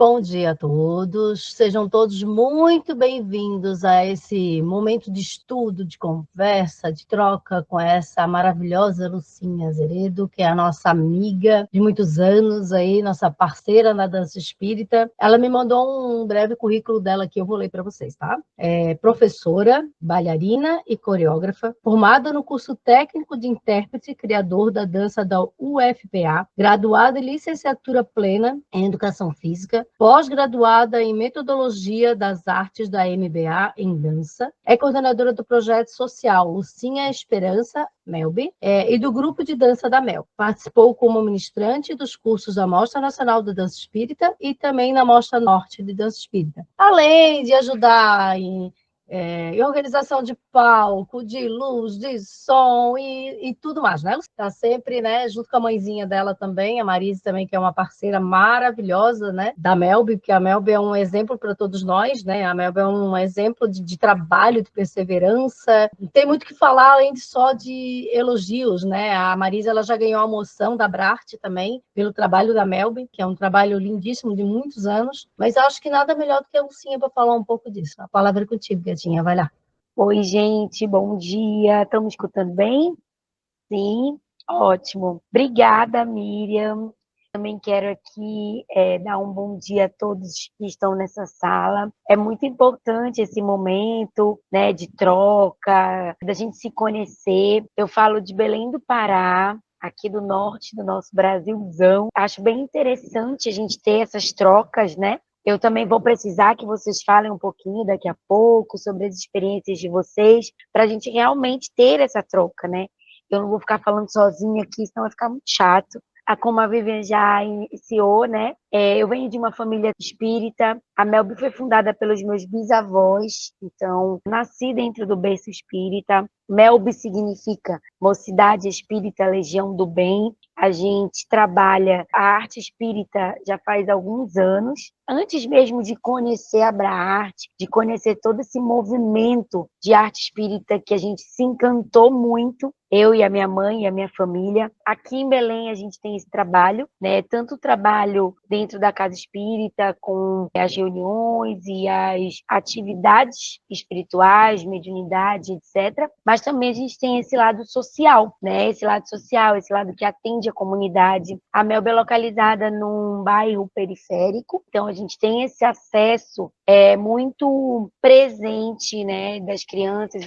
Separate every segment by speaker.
Speaker 1: Bom dia a todos, sejam todos muito bem-vindos a esse momento de estudo, de conversa, de troca com essa maravilhosa Lucinha Azeredo, que é a nossa amiga de muitos anos aí, nossa parceira na dança espírita. Ela me mandou um breve currículo dela que eu vou ler para vocês, tá? É professora, bailarina e coreógrafa, formada no curso técnico de intérprete, criador da dança da UFPA, graduada em licenciatura plena em educação física, pós-graduada em Metodologia das Artes da MBA em Dança, é coordenadora do projeto social Lucinha Esperança, Melby, e do grupo de dança da Mel. Participou como ministrante dos cursos da Mostra Nacional de Dança Espírita e também na Mostra Norte de Dança Espírita. Além de ajudar em organização de palco, de luz, de som e tudo mais, né? Ela está sempre, né, junto com a mãezinha dela também, a Marise também, que é uma parceira maravilhosa, né, da Melby, porque a Melby é um exemplo para todos nós, né? A Melby é um exemplo de trabalho, de perseverança. Tem muito que falar além de só de elogios, né? A Marise, ela já ganhou a moção da Brart também pelo trabalho da Melby, que é um trabalho lindíssimo de muitos anos, mas acho que nada melhor do que a Lucinha para falar um pouco disso. A palavra é contigo, Gatinha, vai lá.
Speaker 2: Oi, gente, bom dia. Estão me escutando bem? Sim, ótimo. Obrigada, Miriam. Também quero aqui dar um bom dia a todos que estão nessa sala. É muito importante esse momento, né, de troca, da gente se conhecer. Eu falo de Belém do Pará, aqui do norte do nosso Brasilzão. Acho bem interessante a gente ter essas trocas, né? Eu também vou precisar que vocês falem um pouquinho daqui a pouco sobre as experiências de vocês, para a gente realmente ter essa troca, né? Eu não vou ficar falando sozinha aqui, senão vai ficar muito chato. Como a Vivian já iniciou, né? Eu venho de uma família espírita. A Melby foi fundada pelos meus bisavós, então nasci dentro do berço espírita. Melby significa Mocidade Espírita Legião do Bem. A gente trabalha a arte espírita já faz alguns anos. Antes mesmo de conhecer a Abraarte, de conhecer todo esse movimento de arte espírita que a gente se encantou muito, eu e a minha mãe e a minha família. Aqui em Belém a gente tem esse trabalho, né? Tanto o trabalho dentro da casa espírita, com as reuniões e as atividades espirituais, mediunidade, etc. Mas também a gente tem esse lado social, né? Esse lado social, esse lado que atende a comunidade. A Melba é localizada num bairro periférico, então a gente tem esse acesso muito presente, né, das crianças,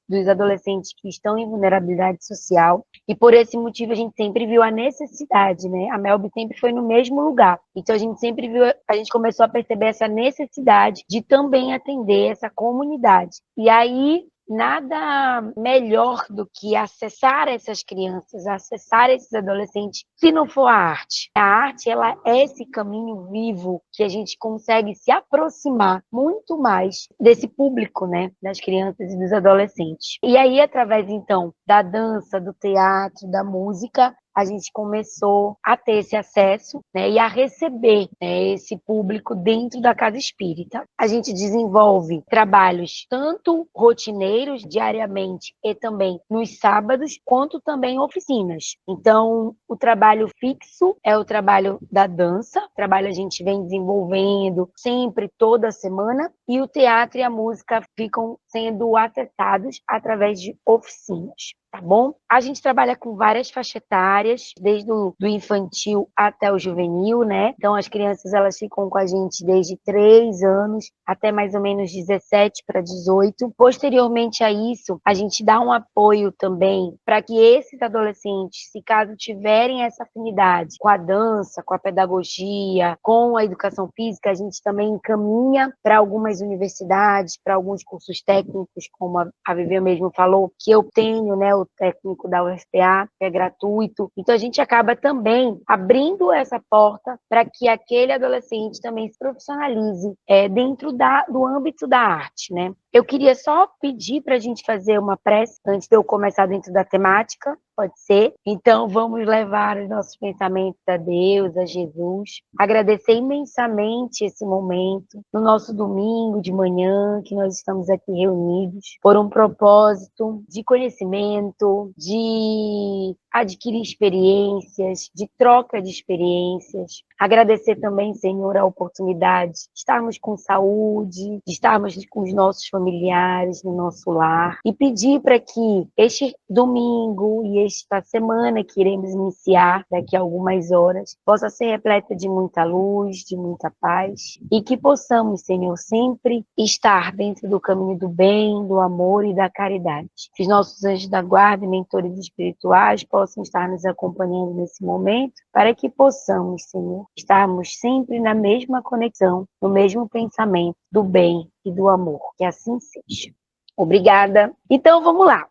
Speaker 2: dos adolescentes que estão em vulnerabilidade social, e por esse motivo a gente sempre viu a necessidade, né? A Melby sempre foi no mesmo lugar, então a gente sempre viu, a gente começou a perceber essa necessidade de também atender essa comunidade. E aí nada melhor do que acessar essas crianças, acessar esses adolescentes, se não for a arte. A arte, ela é esse caminho vivo que a gente consegue se aproximar muito mais desse público, né, das crianças e dos adolescentes. E aí, através, então, da dança, do teatro, da música, a gente começou a ter esse acesso, né, e a receber, né, esse público dentro da casa espírita. A gente desenvolve trabalhos tanto rotineiros, diariamente, e também nos sábados, quanto também oficinas. Então, o trabalho fixo é o trabalho da dança, o trabalho a gente vem desenvolvendo sempre, toda semana, e o teatro e a música ficam sendo acessados através de oficinas. Tá bom? A gente trabalha com várias faixas etárias, desde do infantil até o juvenil, né? Então, as crianças, elas ficam com a gente desde 3 anos até mais ou menos 17 para 18. Posteriormente a isso, a gente dá um apoio também para que esses adolescentes, se caso tiverem essa afinidade com a dança, com a pedagogia, com a educação física, a gente também encaminha para algumas universidades, para alguns cursos técnicos, como a Vivian mesmo falou, que eu tenho, né, o técnico da UFPA, que é gratuito. Então, a gente acaba também abrindo essa porta para que aquele adolescente também se profissionalize dentro do âmbito da arte, né? Eu queria só pedir para a gente fazer uma prece antes de eu começar dentro da temática, pode ser? Então, vamos levar os nossos pensamentos a Deus, a Jesus. Agradecer imensamente esse momento, no nosso domingo de manhã, que nós estamos aqui reunidos, por um propósito de conhecimento, de adquirir experiências, de troca de experiências, Agradecer também, Senhor, a oportunidade de estarmos com saúde, de estarmos com os nossos familiares no nosso lar e pedir para que este domingo e esta semana que iremos iniciar daqui a algumas horas possa ser repleta de muita luz, de muita paz e que possamos, Senhor, sempre estar dentro do caminho do bem, do amor e da caridade. Que os nossos anjos da guarda e mentores espirituais possam estar nos acompanhando nesse momento para que possamos, Senhor, estarmos sempre na mesma conexão, no mesmo pensamento do bem e do amor. Que assim seja. Obrigada. Então, vamos lá.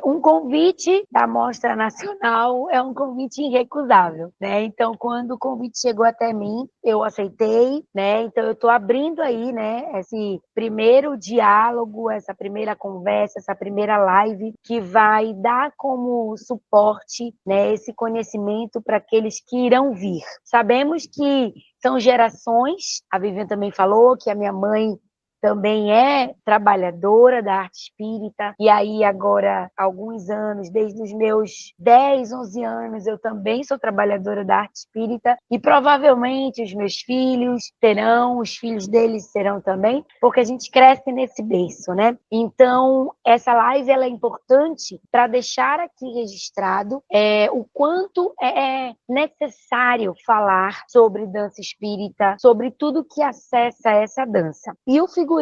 Speaker 2: Um convite da Mostra Nacional é um convite irrecusável, né? Então, quando o convite chegou até mim, eu aceitei, né? Então, eu estou abrindo aí, né, esse primeiro diálogo, essa primeira conversa, essa primeira live que vai dar como suporte, né, esse conhecimento para aqueles que irão vir. Sabemos que são gerações, a Vivian também falou que a minha mãe também é trabalhadora da arte espírita, e aí agora, há alguns anos, desde os meus 10, 11 anos, eu também sou trabalhadora da arte espírita, e provavelmente os meus filhos terão, os filhos deles serão também, porque a gente cresce nesse berço, né? Então, essa live ela é importante para deixar aqui registrado o quanto é necessário falar sobre dança espírita, sobre tudo que acessa essa dança. E o figurino,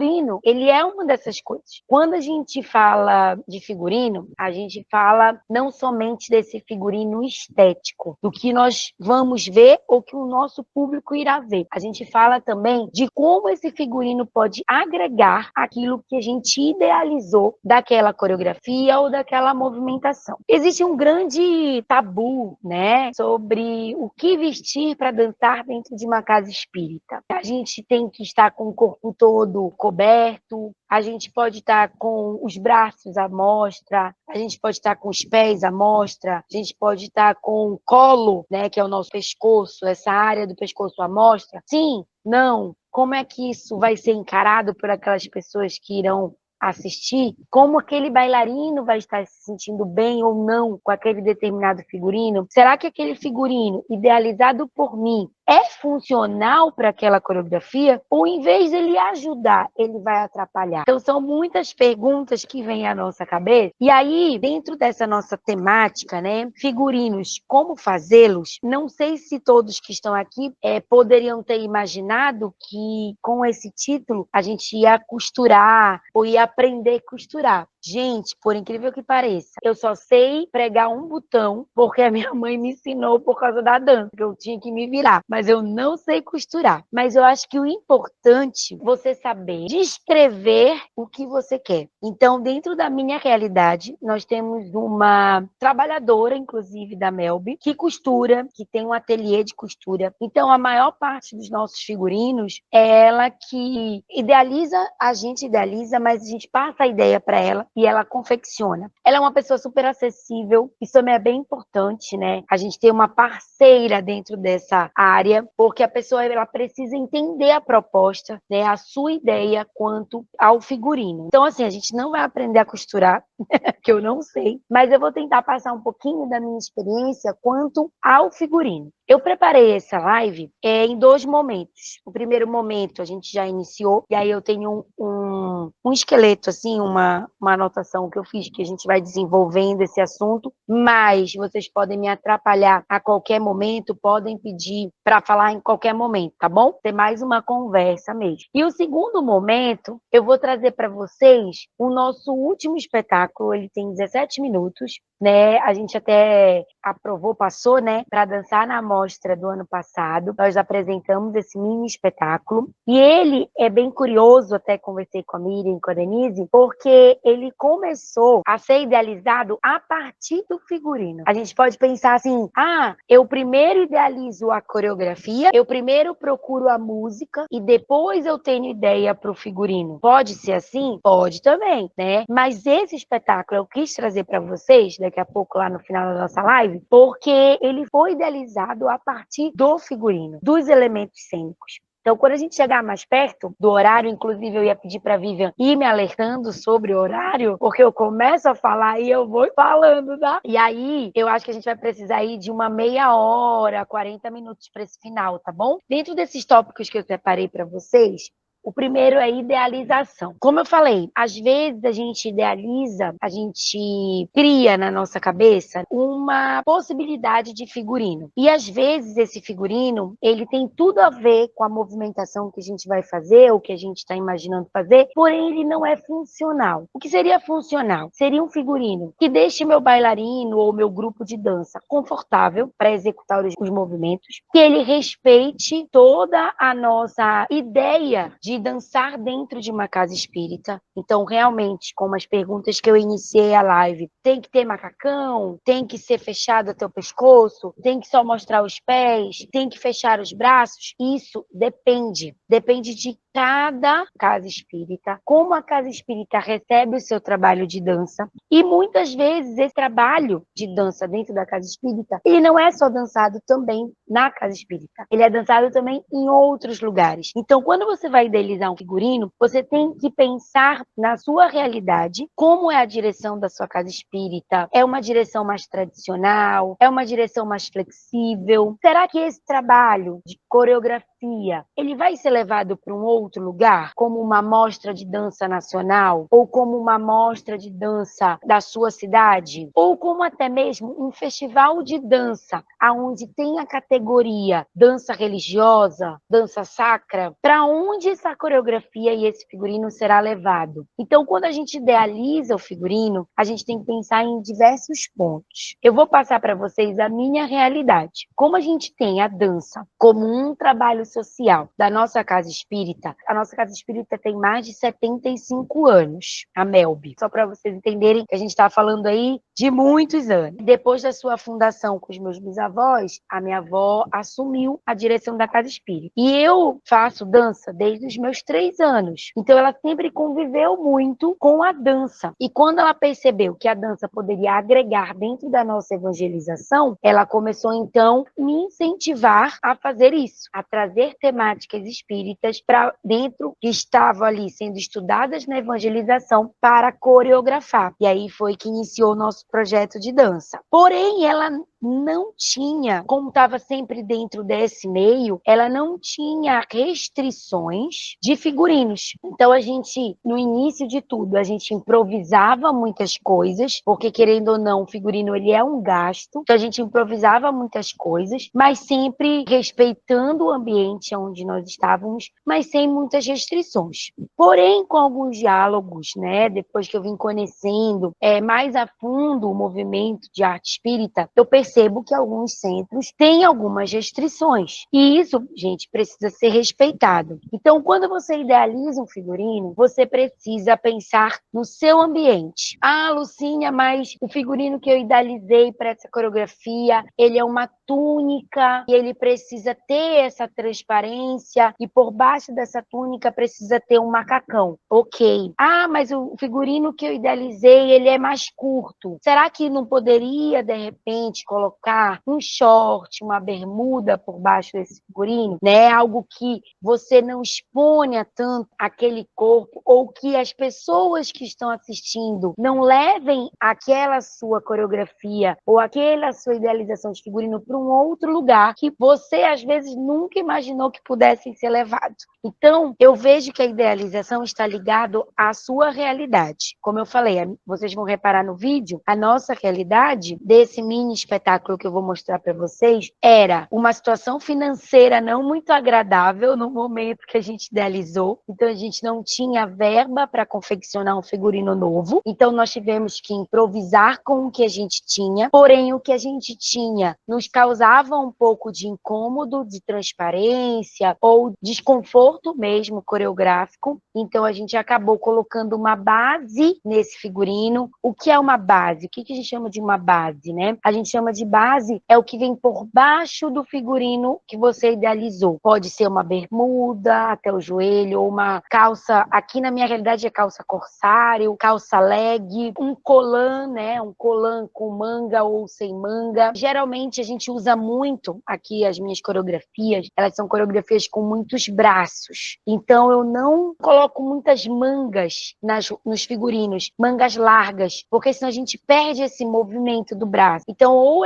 Speaker 2: ele é uma dessas coisas. Quando a gente fala de figurino, a gente fala não somente desse figurino estético, do que nós vamos ver ou que o nosso público irá ver. A gente fala também de como esse figurino pode agregar aquilo que a gente idealizou daquela coreografia ou daquela movimentação. Existe um grande tabu, né, sobre o que vestir para dançar dentro de uma casa espírita. A gente tem que estar com o corpo todo coberto, a gente pode estar com os braços à mostra, a gente pode estar com os pés à mostra, a gente pode estar com o colo, né, que é o nosso pescoço, essa área do pescoço à mostra. Sim, não. Como é que isso vai ser encarado por aquelas pessoas que irão assistir? Como aquele bailarino vai estar se sentindo bem ou não com aquele determinado figurino? Será que aquele figurino idealizado por mim é funcional para aquela coreografia? Ou em vez dele ajudar, ele vai atrapalhar? Então são muitas perguntas que vêm à nossa cabeça. E aí, dentro dessa nossa temática, né, figurinos, como fazê-los? Não sei se todos que estão aqui poderiam ter imaginado que com esse título a gente ia costurar ou ia aprender a costurar. Gente, por incrível que pareça, eu só sei pregar um botão porque a minha mãe me ensinou por causa da dança, que eu tinha que me virar. Mas eu não sei costurar. Mas eu acho que o importante é você saber descrever o que você quer. Então, dentro da minha realidade, nós temos uma trabalhadora, inclusive da Melby, que costura, que tem um ateliê de costura. Então, a maior parte dos nossos figurinos é ela que idealiza, a gente idealiza, mas a gente passa a ideia para ela e ela confecciona. Ela é uma pessoa super acessível, isso também é bem importante, né? A gente tem uma parceira dentro dessa área, porque a pessoa ela precisa entender a proposta, né? A sua ideia quanto ao figurino. Então, assim, a gente não vai aprender a costurar, que eu não sei, mas eu vou tentar passar um pouquinho da minha experiência quanto ao figurino. Eu preparei essa live em 2 momentos. O primeiro momento a gente já iniciou, e aí eu tenho um esqueleto, assim, uma anotação que eu fiz, que a gente vai desenvolvendo esse assunto, mas vocês podem me atrapalhar a qualquer momento, podem pedir para falar em qualquer momento, tá bom? Ter mais uma conversa mesmo. E o segundo momento, eu vou trazer para vocês o nosso último espetáculo, ele tem 17 minutos, né? A gente até aprovou, passou, né, para dançar na mostra do ano passado. Nós apresentamos esse mini espetáculo e ele é bem curioso, até conversei com a Miriam e com a Denise, porque ele começou a ser idealizado a partir do figurino. A gente pode pensar assim, eu primeiro idealizo a coreografia, eu primeiro procuro a música e depois eu tenho ideia para o figurino. Pode ser assim? Pode também, né? Mas esse espetáculo eu quis trazer para vocês, daqui a pouco lá no final da nossa live, porque ele foi idealizado a partir do figurino, dos elementos cênicos. Então, quando a gente chegar mais perto do horário, inclusive eu ia pedir para a Vivian ir me alertando sobre o horário, porque eu começo a falar e eu vou falando, tá? E aí, eu acho que a gente vai precisar ir de uma meia hora, 40 minutos para esse final, tá bom? Dentro desses tópicos que eu separei para vocês, o primeiro é idealização. Como eu falei, às vezes a gente idealiza, a gente cria na nossa cabeça uma possibilidade de figurino. E às vezes esse figurino, ele tem tudo a ver com a movimentação que a gente vai fazer, ou que a gente está imaginando fazer, porém ele não é funcional. O que seria funcional? Seria um figurino que deixe meu bailarino ou meu grupo de dança confortável para executar os movimentos, que ele respeite toda a nossa ideia de dançar dentro de uma casa espírita. Então, realmente, como as perguntas que eu iniciei a live, tem que ter macacão, tem que ser fechado até o pescoço, tem que só mostrar os pés, tem que fechar os braços. Isso depende. Depende de cada casa espírita, como a casa espírita recebe o seu trabalho de dança. E muitas vezes esse trabalho de dança dentro da casa espírita, ele não é só dançado também na casa espírita, ele é dançado também em outros lugares. Então, quando você vai idealizar um figurino, você tem que pensar na sua realidade, como é a direção da sua casa espírita. É uma direção mais tradicional? É uma direção mais flexível? Será que esse trabalho de coreografia, ele vai ser levado para um outro lugar, como uma mostra de dança nacional, ou como uma mostra de dança da sua cidade, ou como até mesmo um festival de dança, aonde tem a categoria dança religiosa, dança sacra, para onde essa coreografia e esse figurino será levado. Então, quando a gente idealiza o figurino, a gente tem que pensar em diversos pontos. Eu vou passar para vocês a minha realidade. Como a gente tem a dança como um trabalho social da nossa casa espírita, a nossa casa espírita tem mais de 75 anos, a Melby. Só para vocês entenderem que a gente está falando aí de muitos anos. Depois da sua fundação com os meus bisavós, a minha avó assumiu a direção da casa espírita. E eu faço dança desde os meus 3 anos. Então ela sempre conviveu muito com a dança. E quando ela percebeu que a dança poderia agregar dentro da nossa evangelização, ela começou então a me incentivar a fazer isso, a trazer temáticas espíritas para dentro que estavam ali sendo estudadas na evangelização para coreografar. E aí foi que iniciou o nosso projeto de dança. Porém, ela não tinha, como estava sempre dentro desse meio, ela não tinha restrições de figurinos. Então, a gente, no início de tudo, a gente improvisava muitas coisas, porque querendo ou não, o figurino ele é um gasto. Então, a gente improvisava muitas coisas, mas sempre respeitando o ambiente onde nós estávamos, mas sem muitas restrições. Porém, com alguns diálogos, né, depois que eu vim conhecendo mais a fundo o movimento de arte espírita, eu percebo que alguns centros têm algumas restrições. E isso, gente, precisa ser respeitado. Então, quando você idealiza um figurino, você precisa pensar no seu ambiente. Ah, Lucinha, mas o figurino que eu idealizei para essa coreografia, ele é uma túnica e ele precisa ter essa transparência e por baixo dessa túnica precisa ter um macacão. Ok. Ah, mas o figurino que eu idealizei, ele é mais curto. Será que não poderia, de repente, colocar um short, uma bermuda por baixo desse figurino, né? Algo que você não exponha tanto aquele corpo ou que as pessoas que estão assistindo não levem aquela sua coreografia ou aquela sua idealização de figurino para um outro lugar que você, às vezes, nunca imaginou que pudessem ser levado. Então, eu vejo que a idealização está ligada à sua realidade. Como eu falei, vocês vão reparar no vídeo, a nossa realidade desse mini espetáculo que eu vou mostrar para vocês era uma situação financeira não muito agradável no momento que a gente idealizou. Então, a gente não tinha verba para confeccionar um figurino novo. Então, nós tivemos que improvisar com o que a gente tinha. Porém, o que a gente tinha nos causava um pouco de incômodo, de transparência ou desconforto mesmo coreográfico. Então, a gente acabou colocando uma base nesse figurino. O que é uma base? O que a gente chama de uma base, né? A gente chama de base é o que vem por baixo do figurino que você idealizou. Pode ser uma bermuda até o joelho, ou uma calça, aqui na minha realidade é calça corsário, calça leg, um colã, né? Um colã com manga ou sem manga. Geralmente a gente usa muito aqui as minhas coreografias, elas são coreografias com muitos braços. Então eu não coloco muitas mangas nos figurinos, mangas largas, porque senão a gente perde esse movimento do braço. Então ou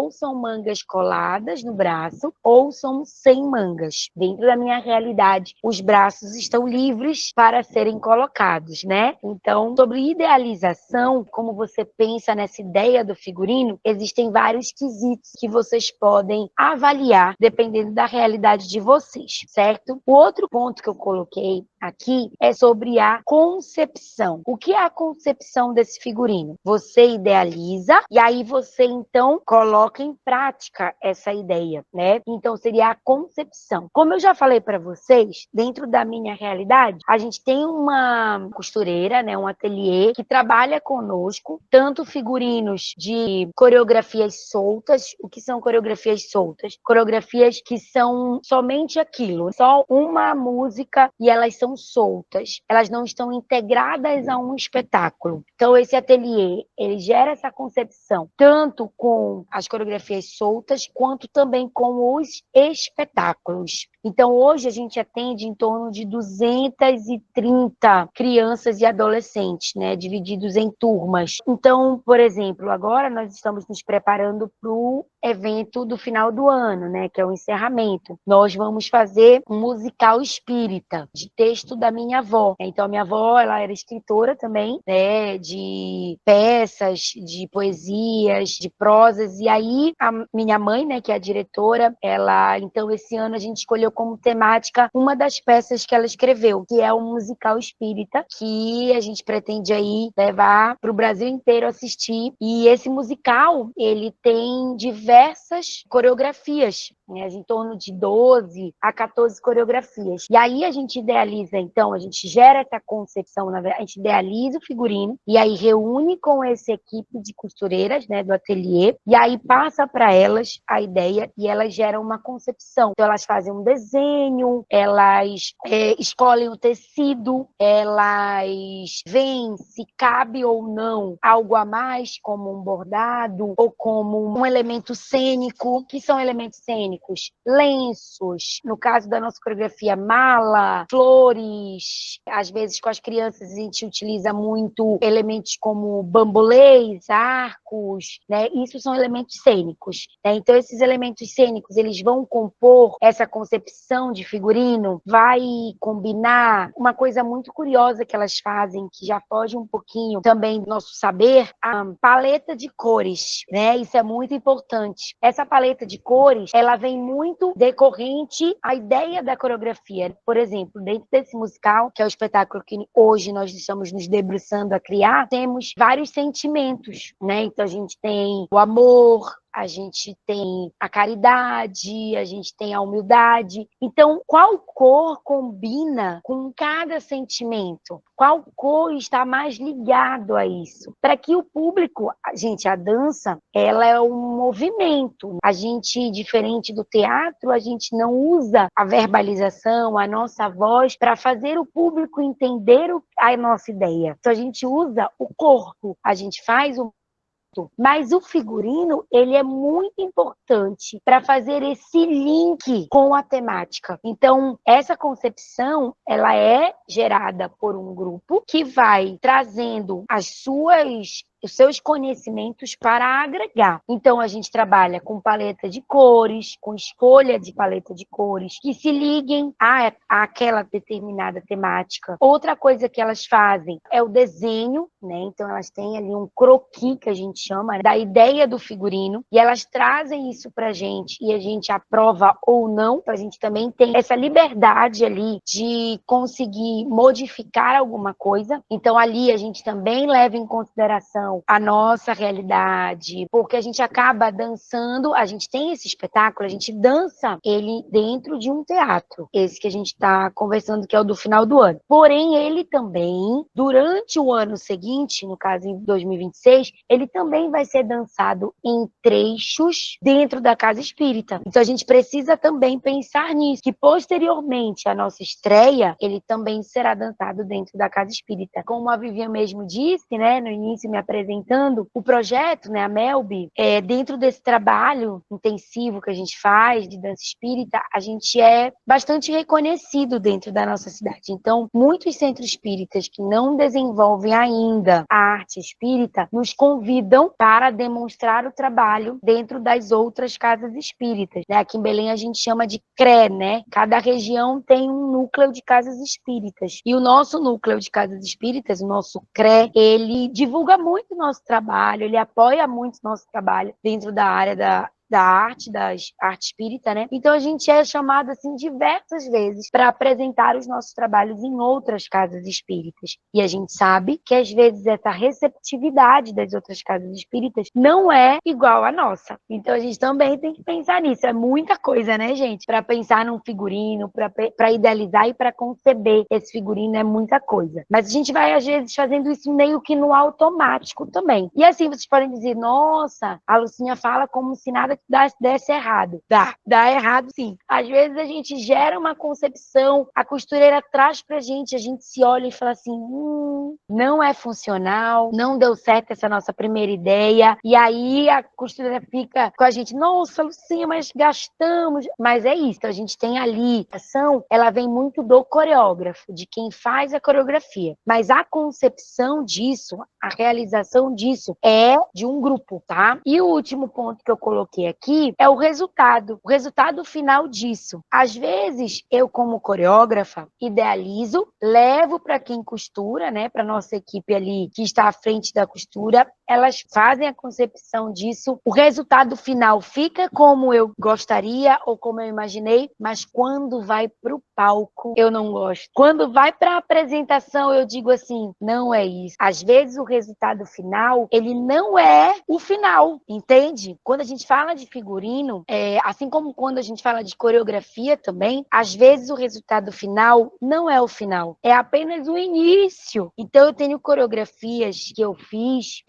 Speaker 2: são mangas coladas no braço, ou são sem mangas. Dentro da minha realidade, os braços estão livres para serem colocados, né? Então, sobre idealização, como você pensa nessa ideia do figurino, existem vários quesitos que vocês podem avaliar dependendo da realidade de vocês, certo? O outro ponto que eu coloquei aqui é sobre a concepção. O que é a concepção desse figurino? Você idealiza e aí você então coloca em prática essa ideia, né? Então seria a concepção. Como eu já falei para vocês, dentro da minha realidade, a gente tem uma costureira, né, um ateliê que trabalha conosco, tanto figurinos de coreografias soltas. O que são coreografias soltas? Coreografias que são somente aquilo, só uma música e elas são soltas, elas não estão integradas a um espetáculo. Então esse ateliê, ele gera essa concepção tanto com as coreografias soltas quanto também com os espetáculos. Então hoje a gente atende em torno de 230 crianças e adolescentes, né, divididos em turmas. Então, por exemplo, agora nós estamos nos preparando para o evento do final do ano, né, que é o encerramento. Nós vamos fazer um musical espírita, de texto da minha avó. Então, a minha avó, ela era escritora também, né, de peças, de poesias, de prosas. E aí, a minha mãe, né, que é a diretora, ela, então, esse ano a gente escolheu como temática uma das peças que ela escreveu, que é o musical espírita, que a gente pretende aí levar para o Brasil inteiro assistir. E esse musical, ele tem diversas coreografias, né, em torno de 12 a 14 coreografias. E aí a gente idealiza, então, a gente gera essa concepção, na verdade, a gente idealiza o figurino e aí reúne com essa equipe de costureiras, né, do ateliê, e aí passa para elas a ideia e elas geram uma concepção. Então elas fazem um desenho, elas escolhem o tecido, elas veem se cabe ou não algo a mais, como um bordado ou como um elemento cênico. Que são elementos cênicos? Lenços, no caso da nossa coreografia, mala, flores. Às vezes com as crianças a gente utiliza muito elementos como bambolês, arcos, né? Isso são elementos cênicos, né? Então esses elementos cênicos, eles vão compor essa concepção de figurino, vai combinar uma coisa muito curiosa que elas fazem, que já foge um pouquinho também do nosso saber, a paleta de cores, né? Isso é muito importante. Essa paleta de cores, ela vem muito decorrente à ideia da coreografia. Por exemplo, dentro desse musical, que é o espetáculo que hoje nós estamos nos debruçando a criar, temos vários sentimentos, né? Então a gente tem o amor, a gente tem a caridade, a gente tem a humildade. Então, qual cor combina com cada sentimento? Qual cor está mais ligado a isso? Para que o público, a dança, ela é um movimento. A gente, diferente do teatro, a gente não usa a verbalização, a nossa voz, para fazer o público entender a nossa ideia. Então, a gente usa o corpo, a gente faz o mas o figurino, ele é muito importante para fazer esse link com a temática. Então, essa concepção, ela é gerada por um grupo que vai trazendo os seus conhecimentos para agregar. Então, a gente trabalha com paleta de cores, com escolha de paleta de cores, que se liguem àquela determinada temática. Outra coisa que elas fazem é o desenho, né? Então, elas têm ali um croquis, que a gente chama, né, da ideia do figurino, e elas trazem isso para a gente, e a gente aprova ou não. Então, a gente também tem essa liberdade ali de conseguir modificar alguma coisa. Então, ali a gente também leva em consideração emocional, a nossa realidade, porque a gente acaba dançando, a gente tem esse espetáculo, a gente dança ele dentro de um teatro, esse que a gente está conversando, que é o do final do ano. Porém, ele também, durante o ano seguinte, no caso em 2026, ele também vai ser dançado em trechos dentro da casa espírita. Então a gente precisa também pensar nisso, que posteriormente à nossa estreia, ele também será dançado dentro da casa espírita. Como a Vivian mesmo disse, né, no início me apresentando, o projeto, né, a Melby, dentro desse trabalho intensivo que a gente faz de dança espírita, a gente é bastante reconhecido dentro da nossa cidade. Então, muitos centros espíritas que não desenvolvem ainda a arte espírita nos convidam para demonstrar o trabalho dentro das outras casas espíritas, né? Aqui em Belém a gente chama de CRE, né? Cada região tem um núcleo de casas espíritas. E o nosso núcleo de casas espíritas, o nosso CRE, ele divulga muito o nosso trabalho, ele apoia muito o nosso trabalho dentro da área da arte, da arte espírita, né? Então a gente é chamado assim diversas vezes para apresentar os nossos trabalhos em outras casas espíritas. E a gente sabe que às vezes essa receptividade das outras casas espíritas não é igual à nossa. Então a gente também tem que pensar nisso. É muita coisa, né, gente? Para pensar num figurino, para idealizar e para conceber esse figurino é muita coisa. Mas a gente vai às vezes fazendo isso meio que no automático também. E assim vocês podem dizer, nossa, a Lucinha fala como se nada desse errado. Dá errado sim. Às vezes a gente gera uma concepção, a costureira traz pra gente, a gente se olha e fala assim, não é funcional, não deu certo essa nossa primeira ideia, e aí a costureira fica com a gente, nossa, Lucinha, mas gastamos. Mas é isso, a gente tem ali, a ação, ela vem muito do coreógrafo, de quem faz a coreografia. Mas a concepção disso, a realização disso é de um grupo, tá? E o último ponto que eu coloquei aqui é o resultado final disso. Às vezes, eu como coreógrafa, idealizo, levo para quem costura, né, para nossa equipe ali que está à frente da costura, elas fazem a concepção disso, o resultado final fica como eu gostaria ou como eu imaginei, mas quando vai para o palco, eu não gosto. Quando vai para a apresentação, eu digo assim, não é isso. Às vezes o resultado final, ele não é o final, entende? Quando a gente fala de figurino, assim como quando a gente fala de coreografia também, às vezes o resultado final não é o final, é apenas o início. Então eu tenho coreografias que eu fiz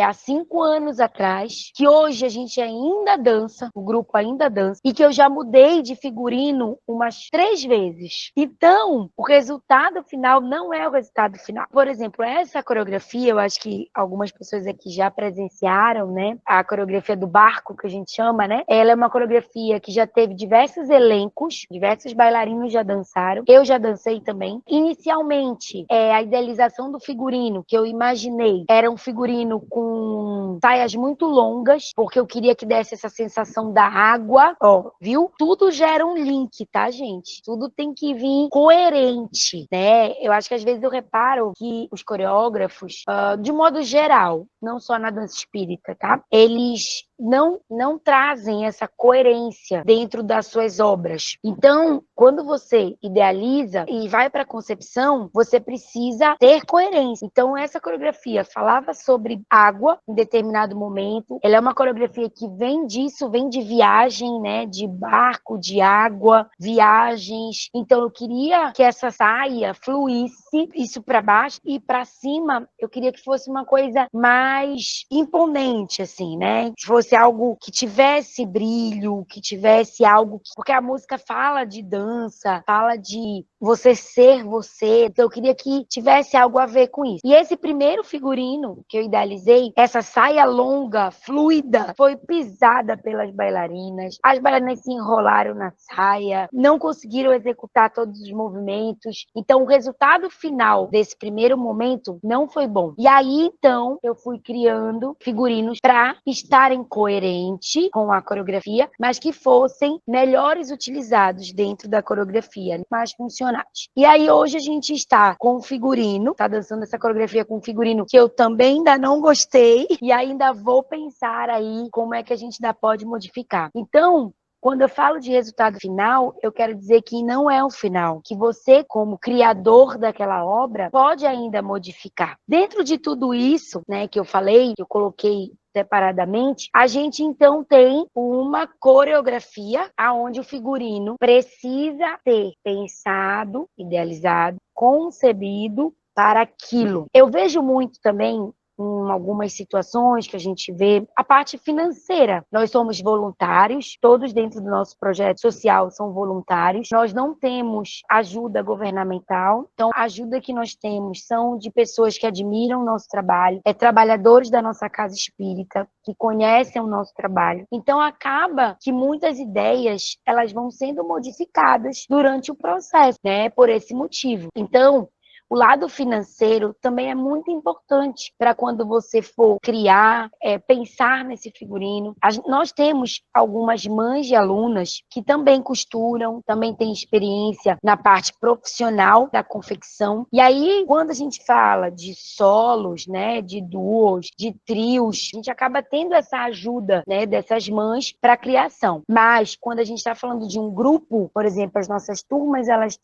Speaker 2: há 5 anos atrás, que hoje a gente ainda dança, o grupo ainda dança, e que eu já mudei de figurino umas 3 vezes. Então, o resultado final não é o resultado final. Por exemplo, essa coreografia, eu acho que algumas pessoas aqui já presenciaram, né? A coreografia do barco, que a gente chama, né? Ela é uma coreografia que já teve diversos elencos, diversos bailarinos já dançaram, eu já dancei também. Inicialmente, a idealização do figurino que eu imaginei era um figurino com saias muito longas, porque eu queria que desse essa sensação da água, ó, viu? Tudo gera um link, tá, gente? Tudo tem que vir coerente, né? Eu acho que às vezes eu reparo que os coreógrafos, de modo geral, não só na dança espírita, tá? Eles não trazem essa coerência dentro das suas obras. Então, quando você idealiza e vai para a concepção, você precisa ter coerência. Então, essa coreografia falava sobre água em determinado momento. Ela é uma coreografia que vem disso, vem de viagem, né? De barco, de água, viagens. Então, eu queria que essa saia fluísse, isso para baixo e para cima, eu queria que fosse uma coisa mais imponente, assim, né? Que fosse algo que tivesse brilho, que tivesse algo... Porque a música fala de dança, fala de você ser você. Então, eu queria que tivesse algo a ver com isso. E esse primeiro figurino que eu idealizei, essa saia longa, fluida, foi pisada pelas bailarinas. As bailarinas se enrolaram na saia, não conseguiram executar todos os movimentos. Então, o resultado final desse primeiro momento não foi bom. E aí, então, eu fui criando figurinos para estarem coerentes com a coreografia, mas que fossem melhores utilizados dentro da coreografia, mais funcionais. E aí, hoje a gente está com um figurino, tá dançando essa coreografia com um figurino que eu também ainda não gostei e ainda vou pensar aí como é que a gente ainda pode modificar. Então, quando eu falo de resultado final, eu quero dizer que não é o final, que você, como criador daquela obra, pode ainda modificar. Dentro de tudo isso, né, que eu falei, que eu coloquei separadamente, a gente então tem uma coreografia aonde o figurino precisa ser pensado, idealizado, concebido para aquilo. Eu vejo muito também em algumas situações que a gente vê a parte financeira. Nós somos voluntários, todos dentro do nosso projeto social são voluntários. Nós não temos ajuda governamental, então a ajuda que nós temos são de pessoas que admiram o nosso trabalho, trabalhadores da nossa casa espírita, que conhecem o nosso trabalho. Então acaba que muitas ideias, elas vão sendo modificadas durante o processo, né, por esse motivo. Então, o lado financeiro também é muito importante para quando você for criar, pensar nesse figurino. Nós temos algumas mães de alunas que também costuram, também têm experiência na parte profissional da confecção. E aí, quando a gente fala de solos, né, de duos, de trios, a gente acaba tendo essa ajuda, né, dessas mães para a criação. Mas, quando a gente está falando de um grupo, por exemplo, as nossas turmas, elas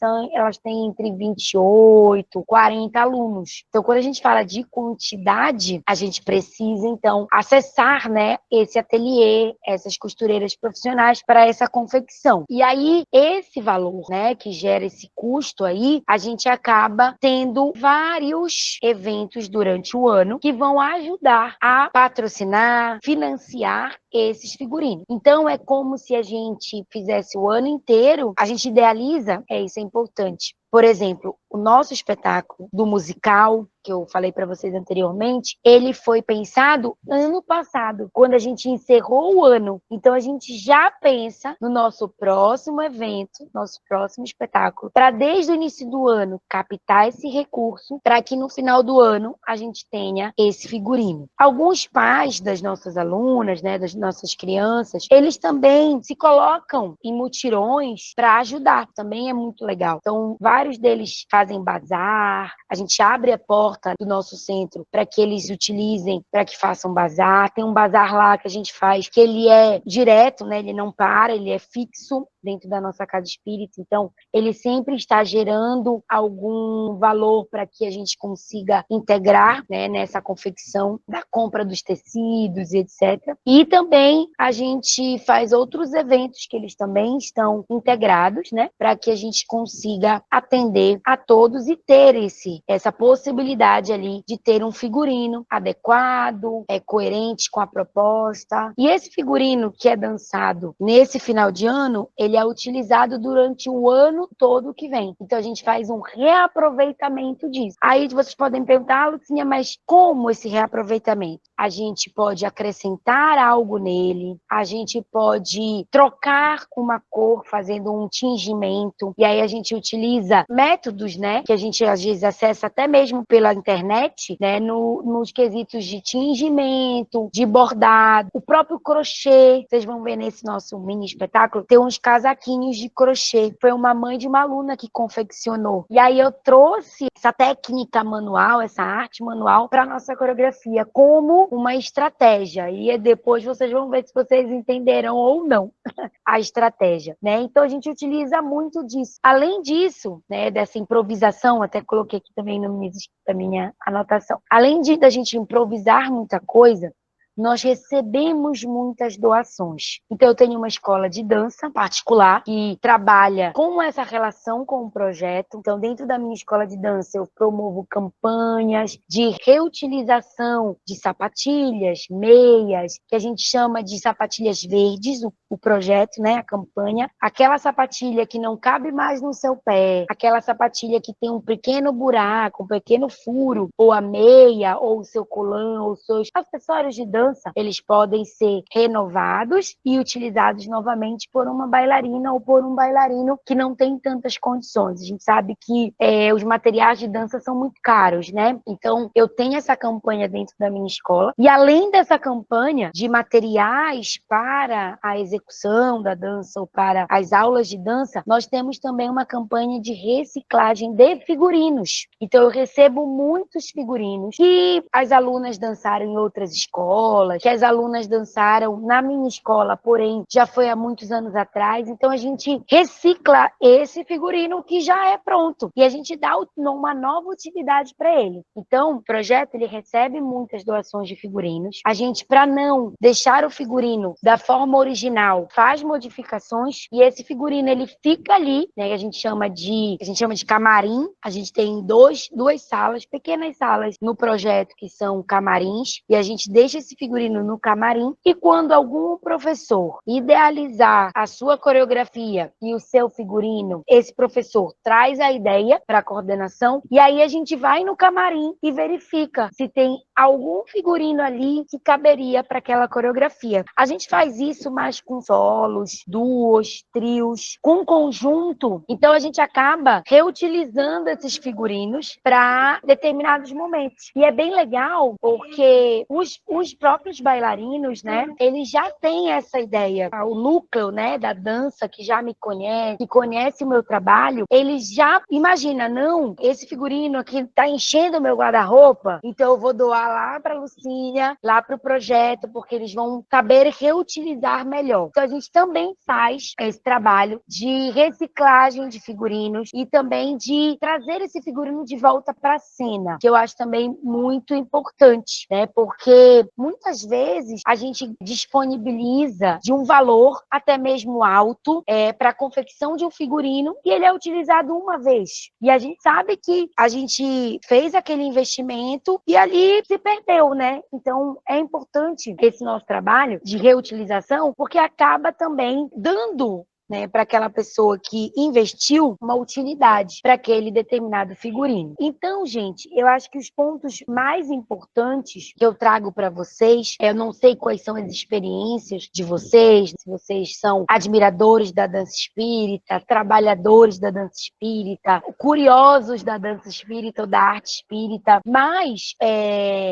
Speaker 2: têm entre 28, 40 alunos. Então, quando a gente fala de quantidade, a gente precisa, então, acessar, né, esse ateliê, essas costureiras profissionais para essa confecção. E aí, esse valor, né, que gera esse custo aí, a gente acaba tendo vários eventos durante o ano que vão ajudar a patrocinar, financiar esses figurinos. Então, é como se a gente fizesse o ano inteiro, a gente idealiza, isso é importante. Por exemplo, o nosso espetáculo do musical, que eu falei para vocês anteriormente, ele foi pensado ano passado, quando a gente encerrou o ano. Então, a gente já pensa no nosso próximo evento, nosso próximo espetáculo, para desde o início do ano captar esse recurso, para que no final do ano a gente tenha esse figurino. Alguns pais das nossas alunas, né, das nossas crianças, eles também se colocam em mutirões para ajudar. Também é muito legal. Então, vários deles fazem bazar, a gente abre a porta do nosso centro para que eles utilizem, para que façam bazar. Tem um bazar lá que a gente faz, que ele é direto, né? Ele não para, ele é fixo dentro da nossa casa espírita. Então, ele sempre está gerando algum valor para que a gente consiga integrar, né, nessa confecção da compra dos tecidos, etc. E também a gente faz outros eventos que eles também estão integrados, né, para que a gente consiga atender a todos e ter essa possibilidade ali de ter um figurino adequado, coerente com a proposta. E esse figurino que é dançado nesse final de ano, ele é utilizado durante o ano todo que vem. Então a gente faz um reaproveitamento disso. Aí vocês podem perguntar, Lucinha, mas como esse reaproveitamento? A gente pode acrescentar algo nele, a gente pode trocar uma cor fazendo um tingimento, e aí a gente utiliza métodos, né, que a gente às vezes acessa até mesmo pela internet, né, nos quesitos de tingimento, de bordado, o próprio crochê. Vocês vão ver nesse nosso mini espetáculo, tem uns casaquinhos de crochê. Foi uma mãe de uma aluna que confeccionou. E aí eu trouxe essa técnica manual, essa arte manual para nossa coreografia como uma estratégia. E depois vocês vão ver se vocês entenderam ou não a estratégia, né? Então a gente utiliza muito disso. Além disso, né, dessa improvisação, até coloquei aqui também no início da minha anotação. Além da gente improvisar muita coisa, nós recebemos muitas doações. Então, eu tenho uma escola de dança particular que trabalha com essa relação com o projeto. Então, dentro da minha escola de dança, eu promovo campanhas de reutilização de sapatilhas, meias, que a gente chama de sapatilhas verdes, o projeto, né, a campanha. Aquela sapatilha que não cabe mais no seu pé, aquela sapatilha que tem um pequeno buraco, um pequeno furo, ou a meia, ou o seu colã, ou os seus acessórios de dança, eles podem ser renovados e utilizados novamente por uma bailarina ou por um bailarino que não tem tantas condições. A gente sabe que os materiais de dança são muito caros, né? Então, eu tenho essa campanha dentro da minha escola. E além dessa campanha de materiais para a execução execução da dança ou para as aulas de dança, nós temos também uma campanha de reciclagem de figurinos. Então eu recebo muitos figurinos que as alunas dançaram em outras escolas, que as alunas dançaram na minha escola, porém já foi há muitos anos atrás. Então a gente recicla esse figurino que já é pronto e a gente dá uma nova utilidade para ele. Então o projeto ele recebe muitas doações de figurinos. A gente, para não deixar o figurino da forma original, faz modificações e esse figurino ele fica ali, né? A gente chama de camarim. A gente tem duas salas, pequenas salas no projeto que são camarins, e a gente deixa esse figurino no camarim, e quando algum professor idealizar a sua coreografia e o seu figurino, esse professor traz a ideia para a coordenação, e aí a gente vai no camarim e verifica se tem algum figurino ali que caberia para aquela coreografia. A gente faz isso mais com solos, duos, trios, com conjunto. Então a gente acaba reutilizando esses figurinos para determinados momentos. E é bem legal porque os próprios bailarinos, né, eles já têm essa ideia. O núcleo, né, da dança que já me conhece, que conhece o meu trabalho, eles já imagina, não, esse figurino aqui está enchendo o meu guarda-roupa, então eu vou doar lá para a Lucília, lá para o projeto, porque eles vão saber reutilizar melhor. Então a gente também faz esse trabalho de reciclagem de figurinos e também de trazer esse figurino de volta para a cena, que eu acho também muito importante, né? Porque muitas vezes a gente disponibiliza de um valor até mesmo alto para a confecção de um figurino e ele é utilizado uma vez. E a gente sabe que a gente fez aquele investimento e ali se perdeu, né? Então é importante esse nosso trabalho de reutilização, porque acaba também dando, né, para aquela pessoa que investiu uma utilidade para aquele determinado figurino. Então, gente, eu acho que os pontos mais importantes que eu trago para vocês, eu não sei quais são as experiências de vocês, se vocês são admiradores da dança espírita, trabalhadores da dança espírita, curiosos da dança espírita ou da arte espírita, mas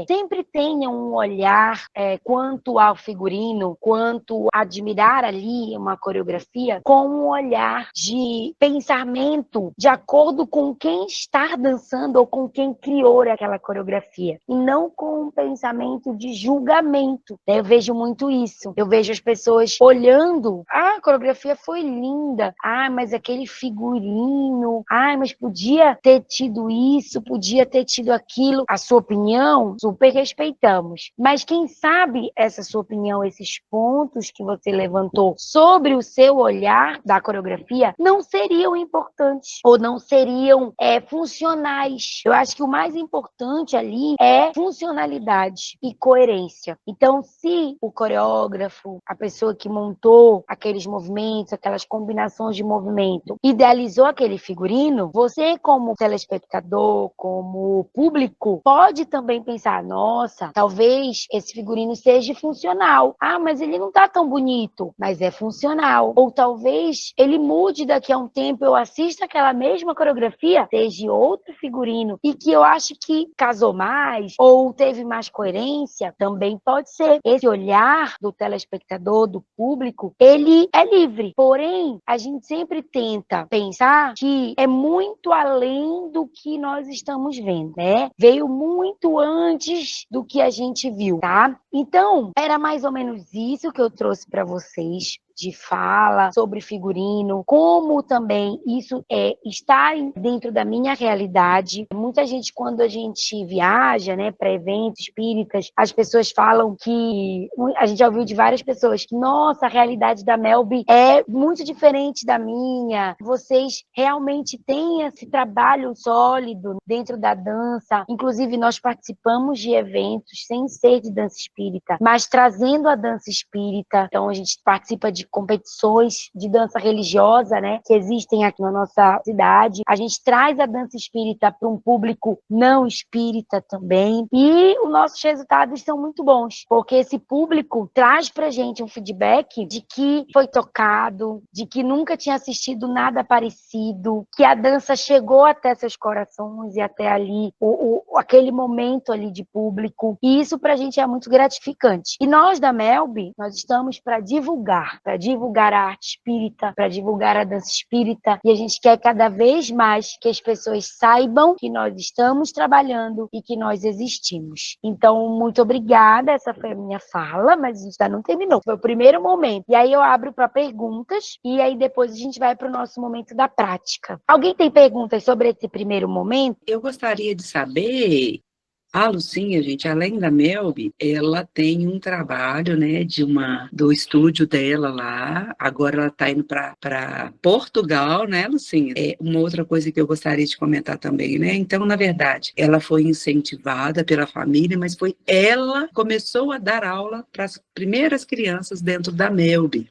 Speaker 2: sempre tenham um olhar quanto ao figurino, quanto a admirar ali uma coreografia, com um olhar de pensamento de acordo com quem está dançando ou com quem criou aquela coreografia. E não com um pensamento de julgamento. Eu vejo muito isso. Eu vejo as pessoas olhando, a coreografia foi linda, mas aquele figurino, mas podia ter tido isso, podia ter tido aquilo. A sua opinião, super respeitamos. Mas quem sabe essa sua opinião, esses pontos que você levantou sobre o seu olhar da coreografia não seriam importantes ou não seriam funcionais. Eu acho que o mais importante ali é funcionalidade e coerência. Então, se o coreógrafo, a pessoa que montou aqueles movimentos, aquelas combinações de movimento, idealizou aquele figurino, você como telespectador, como público, pode também pensar, nossa, talvez esse figurino seja funcional. Mas ele não tá tão bonito, mas é funcional. Ou talvez ele mude daqui a um tempo, eu assisto aquela mesma coreografia, seja outro figurino, e que eu acho que casou mais, ou teve mais coerência, também pode ser. Esse olhar do telespectador, do público, ele é livre. Porém, a gente sempre tenta pensar que é muito além do que nós estamos vendo, né? Veio muito antes do que a gente viu, tá? Então, era mais ou menos isso que eu trouxe para vocês, de fala sobre figurino, como também isso está dentro da minha realidade. Muita gente, quando a gente viaja, né, para eventos espíritas, as pessoas falam que, a gente já ouviu de várias pessoas, que, nossa, a realidade da Melby é muito diferente da minha. Vocês realmente têm esse trabalho sólido dentro da dança. Inclusive, nós participamos de eventos sem ser de dança espírita, mas trazendo a dança espírita. Então, a gente participa de competições de dança religiosa, né, que existem aqui na nossa cidade. A gente traz a dança espírita para um público não espírita também. E os nossos resultados são muito bons, porque esse público traz pra gente um feedback de que foi tocado, de que nunca tinha assistido nada parecido, que a dança chegou até seus corações e até ali, aquele momento ali de público. E isso pra gente é muito gratificante. E nós da Melby, nós estamos para divulgar divulgar a arte espírita, para divulgar a dança espírita, e a gente quer cada vez mais que as pessoas saibam que nós estamos trabalhando e que nós existimos. Então, muito obrigada, essa foi a minha fala, mas a gente ainda não terminou, foi o primeiro momento. E aí eu abro para perguntas, e aí depois a gente vai para o nosso momento da prática. Alguém tem perguntas sobre esse primeiro momento?
Speaker 3: Eu gostaria de saber, a Lucinha, gente, além da Melby, ela tem um trabalho, né, do estúdio dela lá. Agora ela está indo para Portugal, né, Lucinha? É uma outra coisa que eu gostaria de comentar também, né? Então, na verdade, ela foi incentivada pela família, mas foi ela que começou a dar aula para as primeiras crianças dentro da Melby.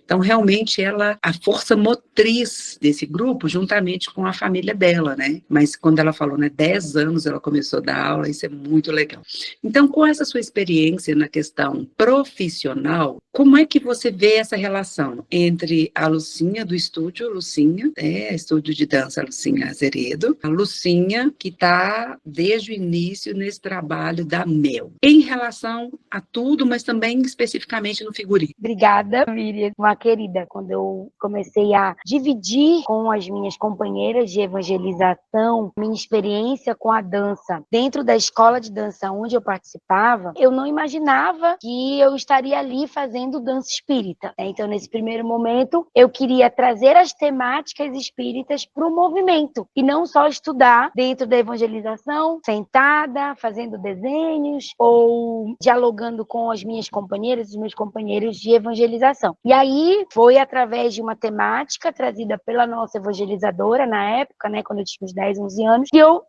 Speaker 3: Então, realmente, a força motriz desse grupo, juntamente com a família dela, né? Mas quando ela falou, né, 10 anos ela começou a dar aula, isso é muito legal. Então, com essa sua experiência na questão profissional, como é que você vê essa relação entre a Lucinha do estúdio, Lucinha, estúdio de dança Lucinha Azeredo, a Lucinha que está desde o início nesse trabalho da Mel, em relação a tudo, mas também especificamente no figurino?
Speaker 2: Obrigada, Miriam, uma querida. Quando eu comecei a dividir com as minhas companheiras de evangelização minha experiência com a dança dentro da escola de dança onde eu participava, eu não imaginava que eu estaria ali fazendo dança espírita. Então, nesse primeiro momento, eu queria trazer as temáticas espíritas para o movimento e não só estudar dentro da evangelização, sentada, fazendo desenhos ou dialogando com as minhas companheiras e os meus companheiros de evangelização. E aí foi através de uma temática trazida pela nossa evangelizadora na época, né, quando eu tinha uns 10, 11 anos,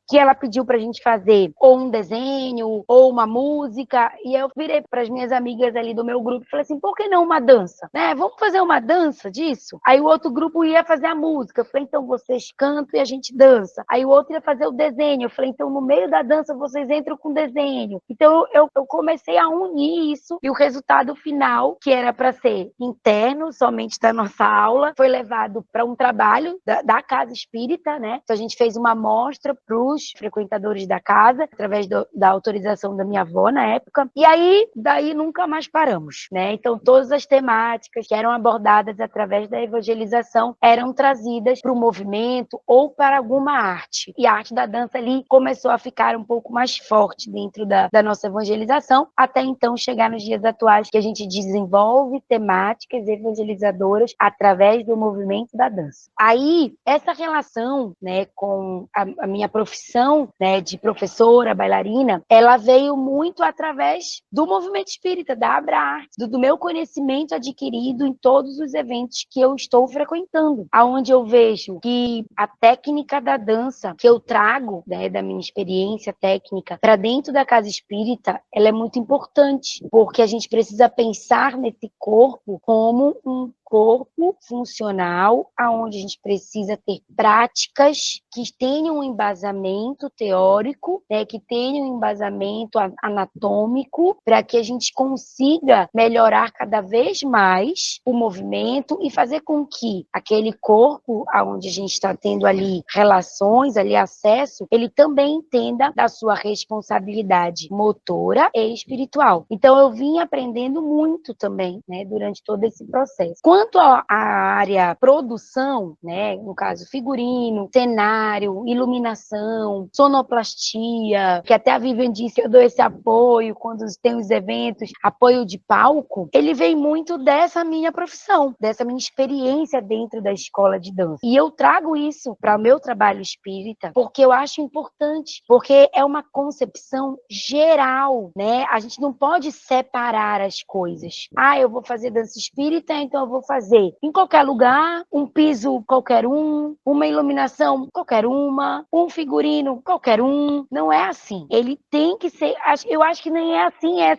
Speaker 2: que ela pediu pra gente fazer ou um desenho ou uma música, e eu virei para as minhas amigas ali do meu grupo e falei assim, por que não uma dança? Né? Vamos fazer uma dança disso? Aí o outro grupo ia fazer a música, eu falei, então vocês cantam e a gente dança. Aí o outro ia fazer o desenho, eu falei, então no meio da dança vocês entram com desenho. Então eu comecei a unir isso, e o resultado final, que era para ser interno, somente da nossa aula, foi levado para um trabalho da Casa Espírita, né? Então a gente fez uma amostra para os frequentadores da casa, através da autorização da minha avó na época, e aí, daí nunca mais paramos, né? Então todas as temáticas que eram abordadas através da evangelização eram trazidas para o movimento ou para alguma arte, e a arte da dança ali começou a ficar um pouco mais forte dentro da nossa evangelização, até então chegar nos dias atuais, que a gente desenvolve temáticas evangelizadoras através do movimento da dança. Aí, essa relação, né, com a minha profissão, né, de professora, bailarina, ela veio muito através do movimento espírita, da Abra Arte, do meu conhecimento adquirido em todos os eventos que eu estou frequentando, aonde eu vejo que a técnica da dança que eu trago, né, da minha experiência técnica para dentro da casa espírita, ela é muito importante, porque a gente precisa pensar nesse corpo como um corpo funcional, aonde a gente precisa ter práticas que tenham um embasamento teórico, né, que tenham um embasamento anatômico, para que a gente consiga melhorar cada vez mais o movimento e fazer com que aquele corpo, aonde a gente está tendo ali relações, ali acesso, ele também entenda da sua responsabilidade motora e espiritual. Então eu vim aprendendo muito também, né, durante todo esse processo. Quanto à área produção, né, no caso figurino, cenário, iluminação, sonoplastia, que até a Vivian disse que eu dou esse apoio quando tem os eventos, apoio de palco, ele vem muito dessa minha profissão, dessa minha experiência dentro da escola de dança. E eu trago isso para o meu trabalho espírita, porque eu acho importante, porque é uma concepção geral, né? A gente não pode separar as coisas. Ah, eu vou fazer dança espírita, então eu vou fazer em qualquer lugar, um piso qualquer um, uma iluminação qualquer uma, um figurino qualquer um. Não é assim. Ele tem que ser, eu acho que nem é assim, é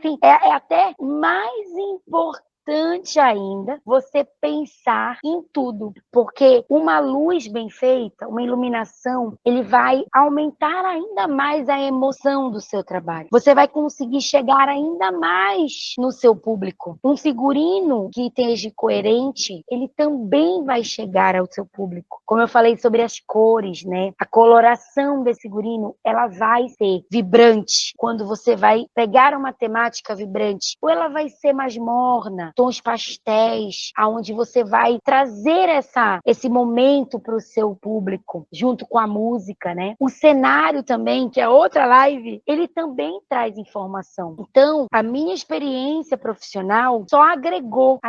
Speaker 2: até mais importante ainda você pensar em tudo, porque uma luz bem feita, uma iluminação, ele vai aumentar ainda mais a emoção do seu trabalho. Você vai conseguir chegar ainda mais no seu público. Um figurino que esteja coerente, ele também vai chegar ao seu público. Como eu falei sobre as cores, né? A coloração desse figurino, ela vai ser vibrante. Quando você vai pegar uma temática vibrante, ou ela vai ser mais morna, tons pastéis, aonde você vai trazer esse momento para o seu público, junto com a música, né? O cenário também, que é outra live, ele também traz informação. Então, a minha experiência profissional só agregou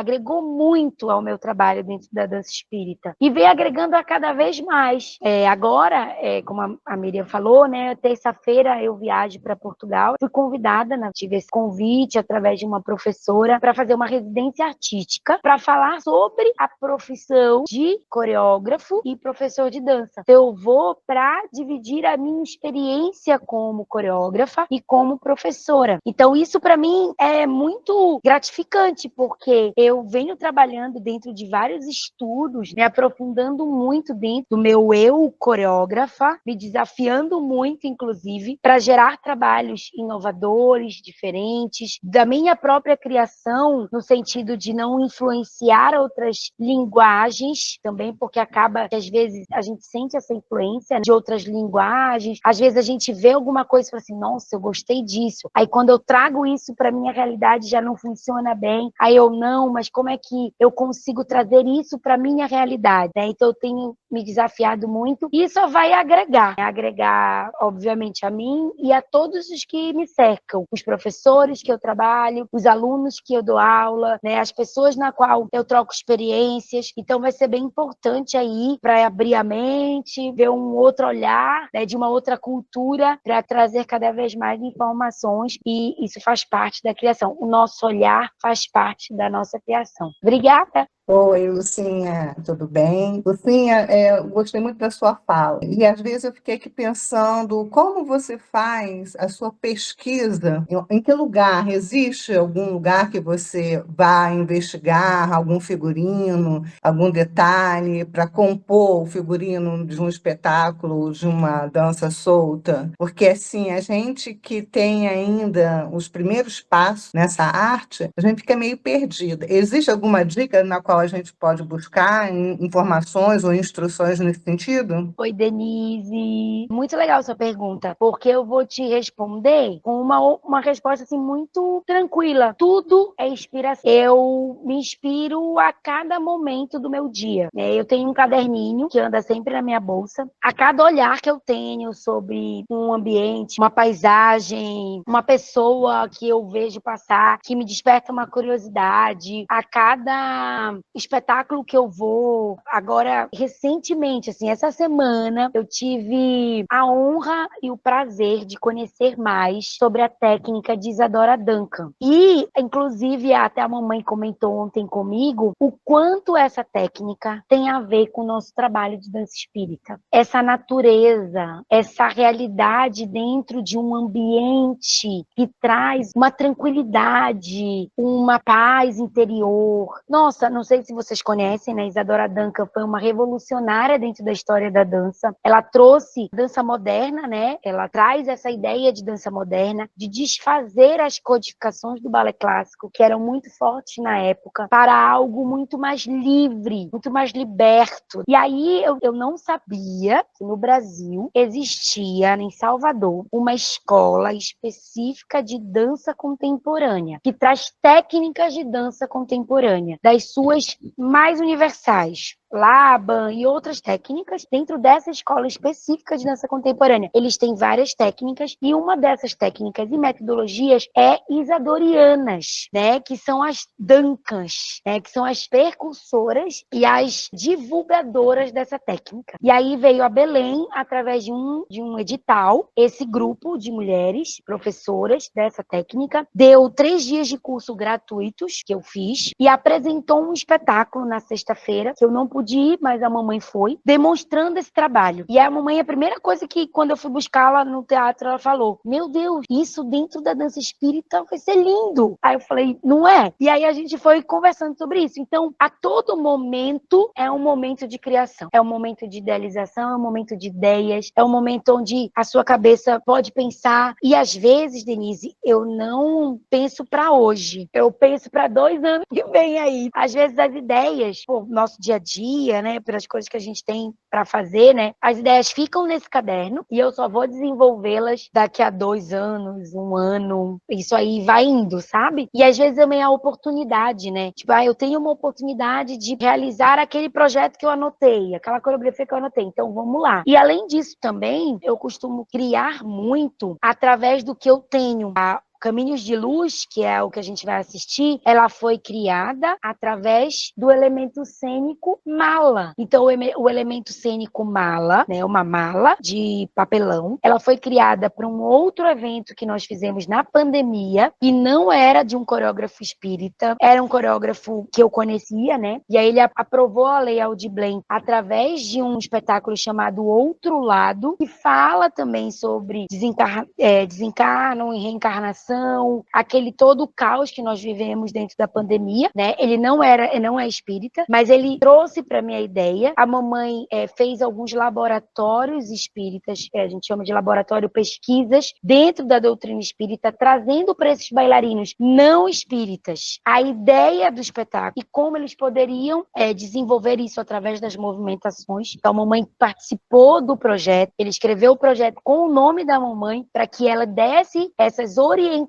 Speaker 2: muito ao meu trabalho dentro da dança espírita. E vem agregando a cada vez mais. Agora, como a Miriam falou, né? Terça-feira eu viajo para Portugal. Fui convidada, né, tive esse convite através de uma professora para fazer uma residência artística para falar sobre a profissão de coreógrafo e professor de dança. Eu vou para dividir a minha experiência como coreógrafa e como professora. Então, isso para mim é muito gratificante, porque eu venho trabalhando dentro de vários estudos, me aprofundando muito dentro do meu eu coreógrafa, me desafiando muito, inclusive, para gerar trabalhos inovadores, diferentes, da minha própria criação, no sentido de não influenciar outras linguagens, também porque acaba que às vezes a gente sente essa influência de outras linguagens, às vezes a gente vê alguma coisa e fala assim, nossa, eu gostei disso. Aí quando eu trago isso para minha realidade já não funciona bem, aí eu não, mas como é que eu consigo trazer isso para minha realidade, né? Então eu tenho me desafiado muito e isso vai agregar, obviamente, a mim e a todos os que me cercam, os professores que eu trabalho, os alunos que eu dou aula, né? As pessoas na qual eu troco experiências. Então vai ser bem importante aí para abrir a mente, ver um outro olhar, né, de uma outra cultura, para trazer cada vez mais informações, e isso faz parte da criação. O nosso olhar faz parte da nossa criação. Obrigada!
Speaker 4: Oi, Lucinha, tudo bem? Lucinha, eu gostei muito da sua fala. E às vezes eu fiquei aqui pensando como você faz a sua pesquisa, em que lugar? Existe algum lugar que você vai investigar, algum figurino, algum detalhe para compor o figurino de um espetáculo, de uma dança solta? Porque assim, a gente que tem ainda os primeiros passos nessa arte, a gente fica meio perdida. Existe alguma dica na qual a gente pode buscar informações ou instruções nesse sentido?
Speaker 2: Oi, Denise. Muito legal sua pergunta, porque eu vou te responder com uma resposta assim muito tranquila. Tudo é inspiração. Eu me inspiro a cada momento do meu dia, né? Eu tenho um caderninho que anda sempre na minha bolsa. A cada olhar que eu tenho sobre um ambiente, uma paisagem, uma pessoa que eu vejo passar, que me desperta uma curiosidade, a cada espetáculo que eu vou. Agora, recentemente, assim, essa semana, eu tive a honra e o prazer de conhecer mais sobre a técnica de Isadora Duncan. E, inclusive, até a mamãe comentou ontem comigo o quanto essa técnica tem a ver com o nosso trabalho de dança espírita. Essa natureza, essa realidade dentro de um ambiente que traz uma tranquilidade, uma paz interior. Nossa, não sei se vocês conhecem, né? Isadora Duncan foi uma revolucionária dentro da história da dança. Ela trouxe dança moderna, né? Ela traz essa ideia de dança moderna, de desfazer as codificações do balé clássico, que eram muito fortes na época, para algo muito mais livre, muito mais liberto. E aí eu não sabia que no Brasil existia, em Salvador, uma escola específica de dança contemporânea, que traz técnicas de dança contemporânea, das suas mais universais, Laban e outras técnicas, dentro dessa escola específica de dança contemporânea. Eles têm várias técnicas, e uma dessas técnicas e metodologias é isadorianas, né, que são as Duncans, né, que são as percursoras e as divulgadoras dessa técnica. E aí veio a Belém, através de um edital, esse grupo de mulheres, professoras dessa técnica, deu 3 dias de curso gratuitos, que eu fiz, e apresentou um espetáculo na sexta-feira, que eu não pude ir, mas a mamãe foi, demonstrando esse trabalho. E a mamãe, a primeira coisa que, quando eu fui buscá-la no teatro, ela falou, meu Deus, isso dentro da dança espírita vai ser lindo. Aí eu falei, não é? E aí a gente foi conversando sobre isso. Então, a todo momento é um momento de criação, é um momento de idealização, é um momento de ideias, é um momento onde a sua cabeça pode pensar. E às vezes, Denise, eu não penso para hoje, eu penso para 2 anos que vem aí. Às vezes as ideias, nosso dia a dia, correria, né, pelas coisas que a gente tem para fazer, né, as ideias ficam nesse caderno e eu só vou desenvolvê-las daqui a 2 anos, 1 ano, isso aí vai indo, sabe? E às vezes também a oportunidade, né? Tipo, eu tenho uma oportunidade de realizar aquele projeto que eu anotei, aquela coreografia que eu anotei, então vamos lá. E além disso também, eu costumo criar muito através do que eu tenho. Caminhos de Luz, que é o que a gente vai assistir, ela foi criada através do elemento cênico mala. Então, o elemento cênico mala, né, uma mala de papelão, ela foi criada para um outro evento que nós fizemos na pandemia, e não era de um coreógrafo espírita, era um coreógrafo que eu conhecia, né? E aí ele aprovou a Lei Aldir Blanc através de um espetáculo chamado Outro Lado, que fala também sobre desencarno e reencarnação, aquele todo o caos que nós vivemos dentro da pandemia, né? Ele não é espírita, mas ele trouxe para mim a ideia. A mamãe fez alguns laboratórios espíritas, a gente chama de laboratório pesquisas, dentro da doutrina espírita, trazendo para esses bailarinos não espíritas a ideia do espetáculo e como eles poderiam desenvolver isso através das movimentações. Então, a mamãe participou do projeto, ele escreveu o projeto com o nome da mamãe para que ela desse essas orientações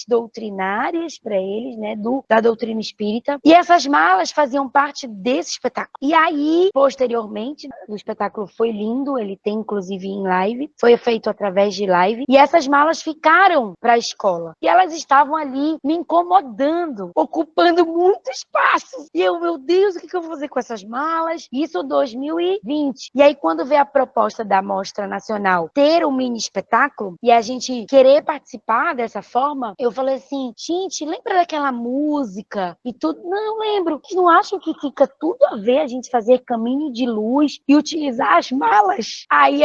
Speaker 2: doutrinárias para eles, né, da doutrina espírita. E essas malas faziam parte desse espetáculo. E aí, posteriormente, o espetáculo foi lindo, ele tem inclusive em live, foi feito através de live, e essas malas ficaram para a escola. E elas estavam ali me incomodando, ocupando muito espaço. E eu, meu Deus, o que eu vou fazer com essas malas? Isso 2020. E aí, quando veio a proposta da Mostra Nacional ter um mini espetáculo e a gente querer participar dessa forma, eu falei assim, gente, lembra daquela música e tudo? Não lembro. Vocês não acham que fica tudo a ver a gente fazer caminho de luz e utilizar as malas? Aí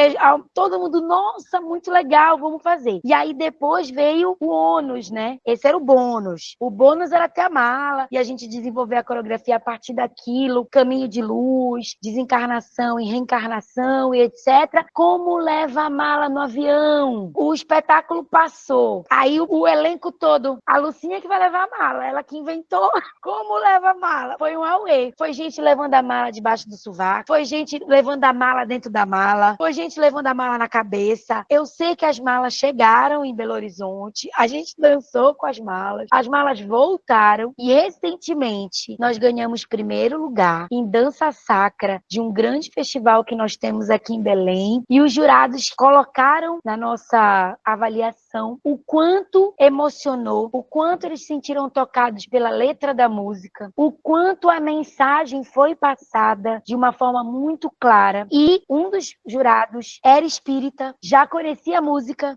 Speaker 2: todo mundo, nossa, muito legal, vamos fazer. E aí depois veio o ônus, né? Esse era o bônus. O bônus era ter a mala e a gente desenvolver a coreografia a partir daquilo, caminho de luz, desencarnação e reencarnação e etc. Como leva a mala no avião? O espetáculo passou. Aí o elenco todo, a Lucinha que vai levar a mala, ela que inventou como leva a mala. Foi um auê. Foi gente levando a mala debaixo do sovaco, foi gente levando a mala dentro da mala, foi gente levando a mala na cabeça. Eu sei que as malas chegaram em Belo Horizonte, a gente dançou com as malas voltaram e recentemente nós ganhamos primeiro lugar em dança sacra de um grande festival que nós temos aqui em Belém, e os jurados colocaram na nossa avaliação o quanto emocionou, o quanto eles se sentiram tocados pela letra da música, o quanto a mensagem foi passada de uma forma muito clara. E um dos jurados era espírita, já conhecia a música,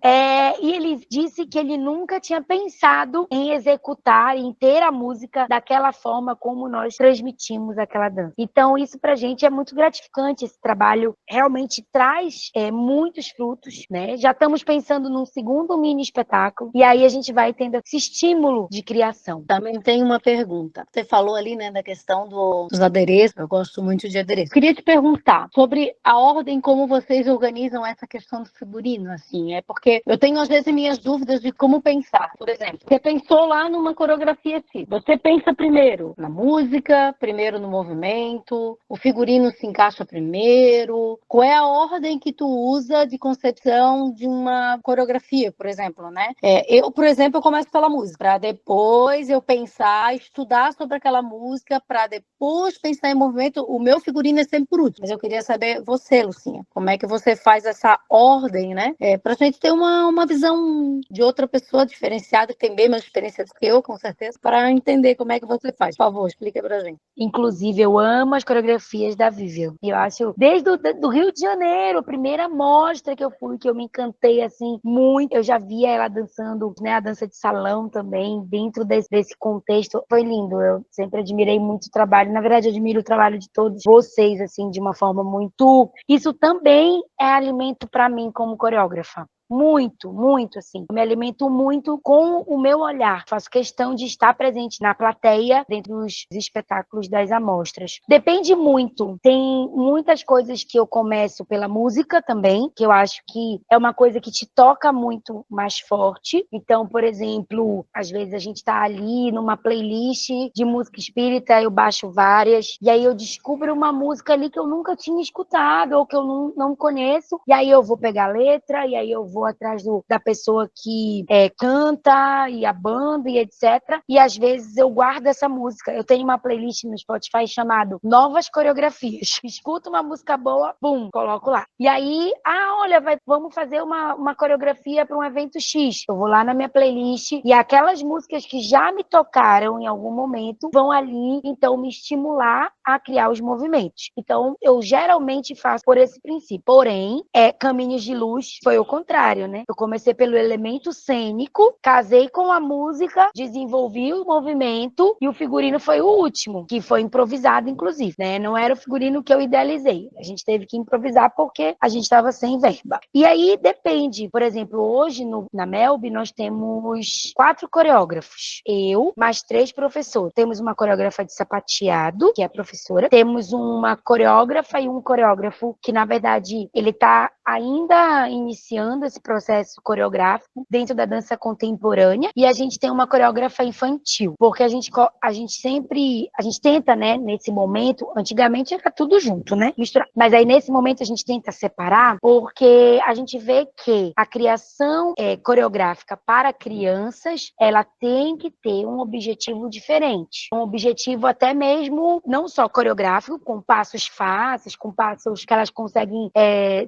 Speaker 2: e ele disse que ele nunca tinha pensado em executar, em ter a música daquela forma como nós transmitimos aquela dança. Então, isso pra gente é muito gratificante. Esse trabalho realmente traz muitos frutos, né? Já estamos pensando num segundo mini espetáculo, e aí a gente vai tendo esse estímulo de criação.
Speaker 1: Também tem uma pergunta. Você falou ali, né, da questão dos adereços. Eu gosto muito de adereços. Queria te perguntar sobre a ordem como vocês organizam essa questão do figurino, assim. É porque eu tenho, às vezes, minhas dúvidas de como pensar. Por exemplo, você pensou lá numa coreografia assim. Você pensa primeiro na música, primeiro no movimento, o figurino se encaixa primeiro. Qual é a ordem que tu usa de concepção de uma coreografia, por exemplo, né? Eu, por exemplo, eu começo pela música, para depois eu pensar, estudar sobre aquela música, para depois pensar em movimento. O meu figurino é sempre por último. Mas eu queria saber você, Lucinha, como é que você faz essa ordem, né? Para a gente ter uma visão de outra pessoa diferenciada, que tem bem mais experiência do que eu, com certeza, para entender como é que você faz. Por favor, explica pra gente.
Speaker 2: Inclusive, eu amo as coreografias da Vivian. Eu acho, desde do Rio de Janeiro, a primeira mostra que eu fui, que eu me encantei, assim, muito. Eu já via ela dançando, né, a dança de salão também, dentro desse contexto. Foi lindo. Eu sempre admirei muito o trabalho. Na verdade, eu admiro o trabalho de todos vocês, assim, de uma forma muito... Isso também é alimento para mim como coreógrafa. muito, muito, assim. Eu me alimento muito com o meu olhar. Faço questão de estar presente na plateia, dentro dos espetáculos das amostras. Depende muito. Tem muitas coisas que eu começo pela música também, que eu acho que é uma coisa que te toca muito mais forte. Então, por exemplo, às vezes a gente tá ali numa playlist de música espírita, eu baixo várias, e aí eu descubro uma música ali que eu nunca tinha escutado, ou que eu não conheço, e aí eu vou pegar a letra, e aí eu vou atrás da pessoa que canta, e a banda, e etc. E às vezes eu guardo essa música. Eu tenho uma playlist no Spotify chamado Novas Coreografias. Escuto uma música boa, pum, coloco lá. E aí, olha, vamos fazer uma coreografia para um evento X. Eu vou lá na minha playlist e aquelas músicas que já me tocaram em algum momento vão ali, então, me estimular a criar os movimentos. Então, eu geralmente faço por esse princípio. Porém, Caminhos de Luz foi o contrário, né? Eu comecei pelo elemento cênico, casei com a música, desenvolvi o movimento e o figurino foi o último, que foi improvisado, inclusive, né? Não era o figurino que eu idealizei. A gente teve que improvisar porque a gente estava sem verba. E aí depende. Por exemplo, hoje na Melb nós temos 4 coreógrafos. Eu, mais 3 professores. Temos uma coreógrafa de sapateado, que é a professora. Temos uma coreógrafa e um coreógrafo que, na verdade, ele está ainda iniciando esse processo coreográfico dentro da dança contemporânea. E a gente tem uma coreógrafa infantil, porque a gente tenta, né, nesse momento, antigamente era tudo junto, né, misturar. Mas aí nesse momento a gente tenta separar, porque a gente vê que a criação coreográfica para crianças, ela tem que ter um objetivo diferente. Um objetivo até mesmo, não só coreográfico, com passos fáceis, com passos que elas conseguem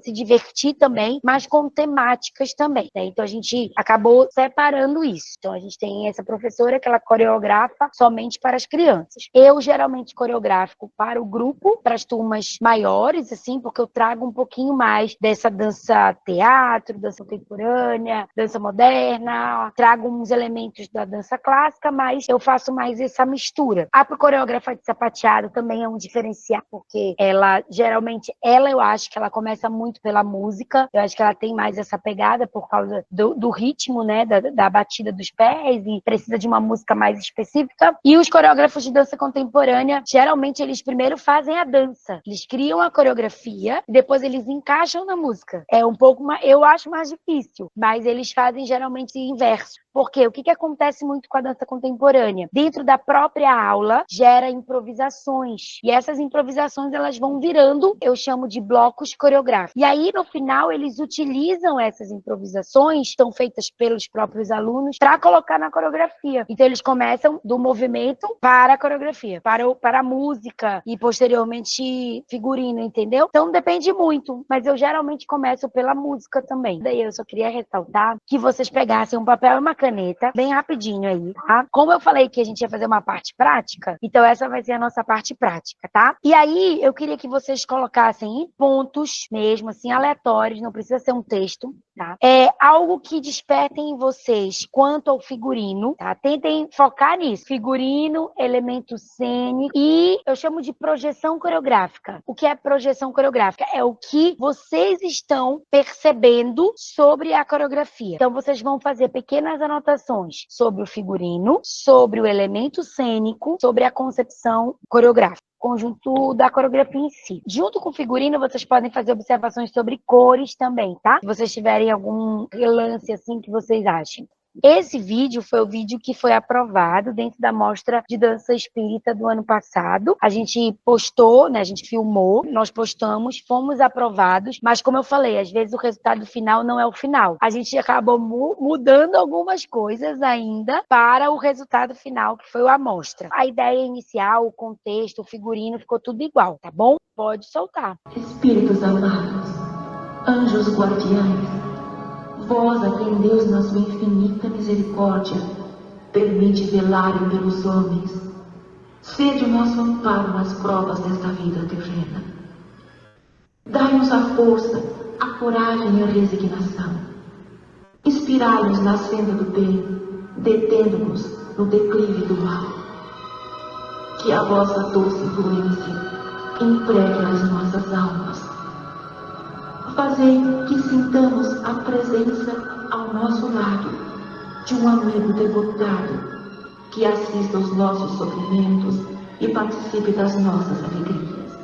Speaker 2: se divertir também, mas com temáticas também, né? Então a gente acabou separando isso. Então a gente tem essa professora que ela coreografa somente para as crianças. Eu geralmente coreográfico para o grupo, para as turmas maiores, assim, porque eu trago um pouquinho mais dessa dança teatro, dança contemporânea, dança moderna, trago uns elementos da dança clássica, mas eu faço mais essa mistura. A coreógrafa de sapateado também é um diferencial, porque ela, geralmente, eu acho que ela começa muito pela música, eu acho que ela tem mais essa pegada por causa do ritmo, né, da batida dos pés, e precisa de uma música mais específica. E os coreógrafos de dança contemporânea, geralmente, eles primeiro fazem a dança. Eles criam a coreografia e depois eles encaixam na música. É um pouco mais, eu acho mais difícil, mas eles fazem geralmente inverso. Porque o que acontece muito com a dança contemporânea? Dentro da própria aula, gera improvisações. E essas improvisações, elas vão virando, eu chamo de blocos coreográficos. E aí, no final, eles utilizam essas improvisações, são feitas pelos próprios alunos, para colocar na coreografia. Então, eles começam do movimento para a coreografia, para a música e, posteriormente, figurino, entendeu? Então, depende muito. Mas eu geralmente começo pela música também. Daí, eu só queria ressaltar que vocês pegassem um papel e uma caneta, bem rapidinho aí, tá? Como eu falei que a gente ia fazer uma parte prática, então essa vai ser a nossa parte prática, tá? E aí, eu queria que vocês colocassem em pontos mesmo, assim, aleatórios, não precisa ser um texto, tá? Algo que despertem em vocês quanto ao figurino, tá? Tentem focar nisso. Figurino, elemento cênico e eu chamo de projeção coreográfica. O que é projeção coreográfica? É o que vocês estão percebendo sobre a coreografia. Então, vocês vão fazer pequenas anotações sobre o figurino, sobre o elemento cênico, sobre a concepção coreográfica, conjunto da coreografia em si. Junto com o figurino, vocês podem fazer observações sobre cores também, tá? Se vocês tiverem algum relance assim que vocês achem. Esse vídeo foi o vídeo que foi aprovado dentro da Mostra de Dança Espírita do ano passado. A gente postou, né? A gente filmou, nós postamos, fomos aprovados, mas como eu falei, às vezes o resultado final não é o final. A gente acabou mudando algumas coisas ainda para o resultado final, que foi a amostra. A ideia inicial, o contexto, o figurino, ficou tudo igual, tá bom? Pode soltar.
Speaker 5: Espíritos amados, anjos guardiães, vós, a quem Deus, na sua infinita misericórdia, permite velarem pelos homens, sede o nosso amparo nas provas desta vida terrena. Dai-nos a força, a coragem e a resignação. Inspirai-nos na senda do bem, detendo-nos no declive do mal. Que a vossa doce influência impregue as nossas almas. Fazei que sintamos a presença ao nosso lado de um amigo devotado que assista aos nossos sofrimentos e participe das nossas alegrias.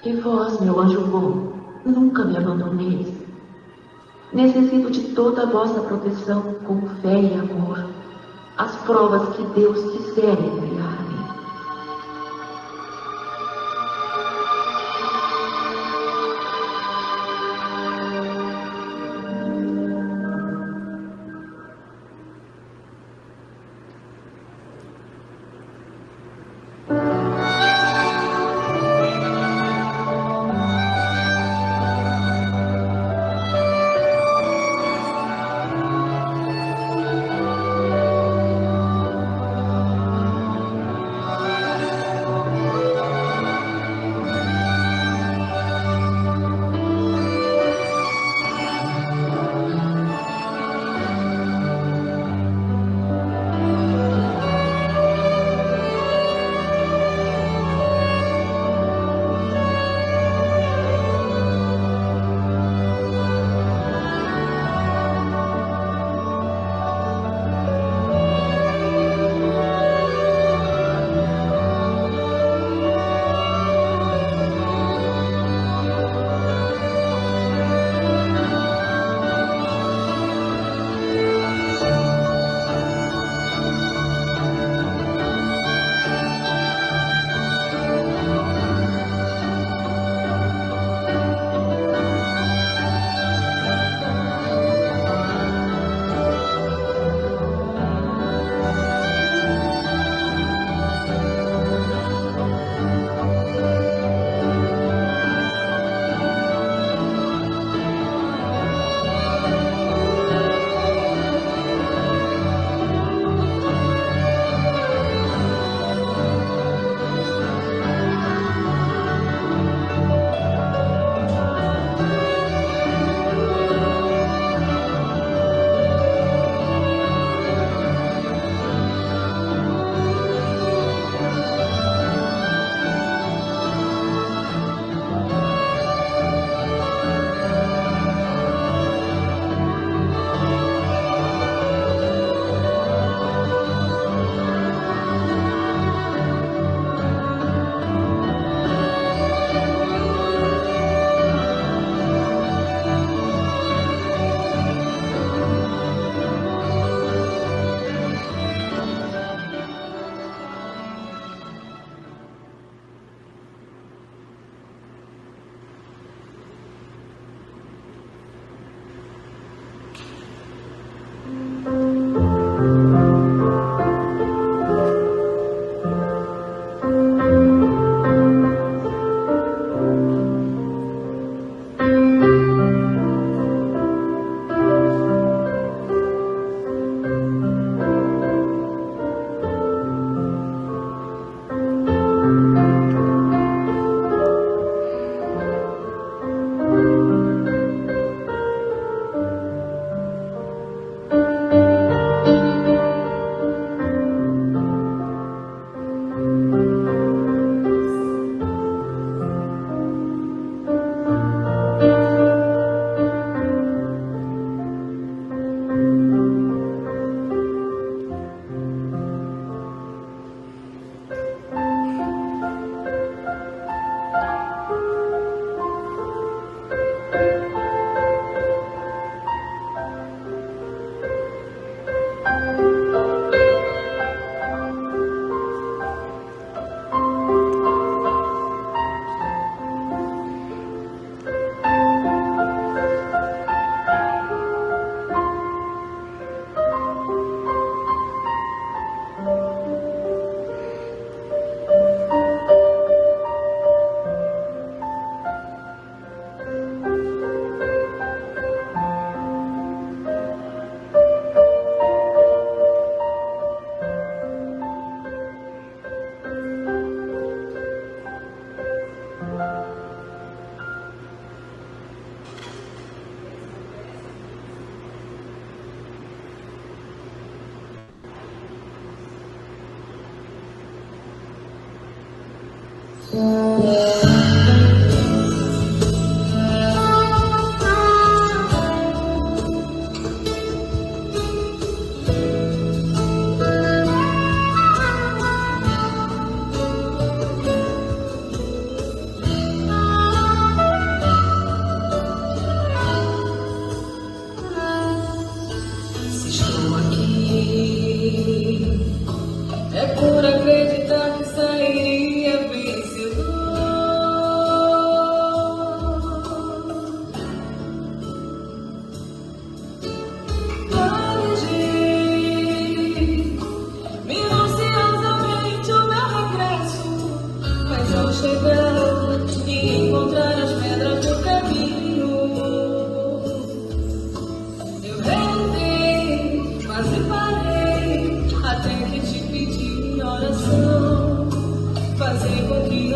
Speaker 5: E vós, meu anjo bom, nunca me abandoneis. Necessito de toda a vossa proteção com fé e amor, as provas que Deus quiser enviar-me.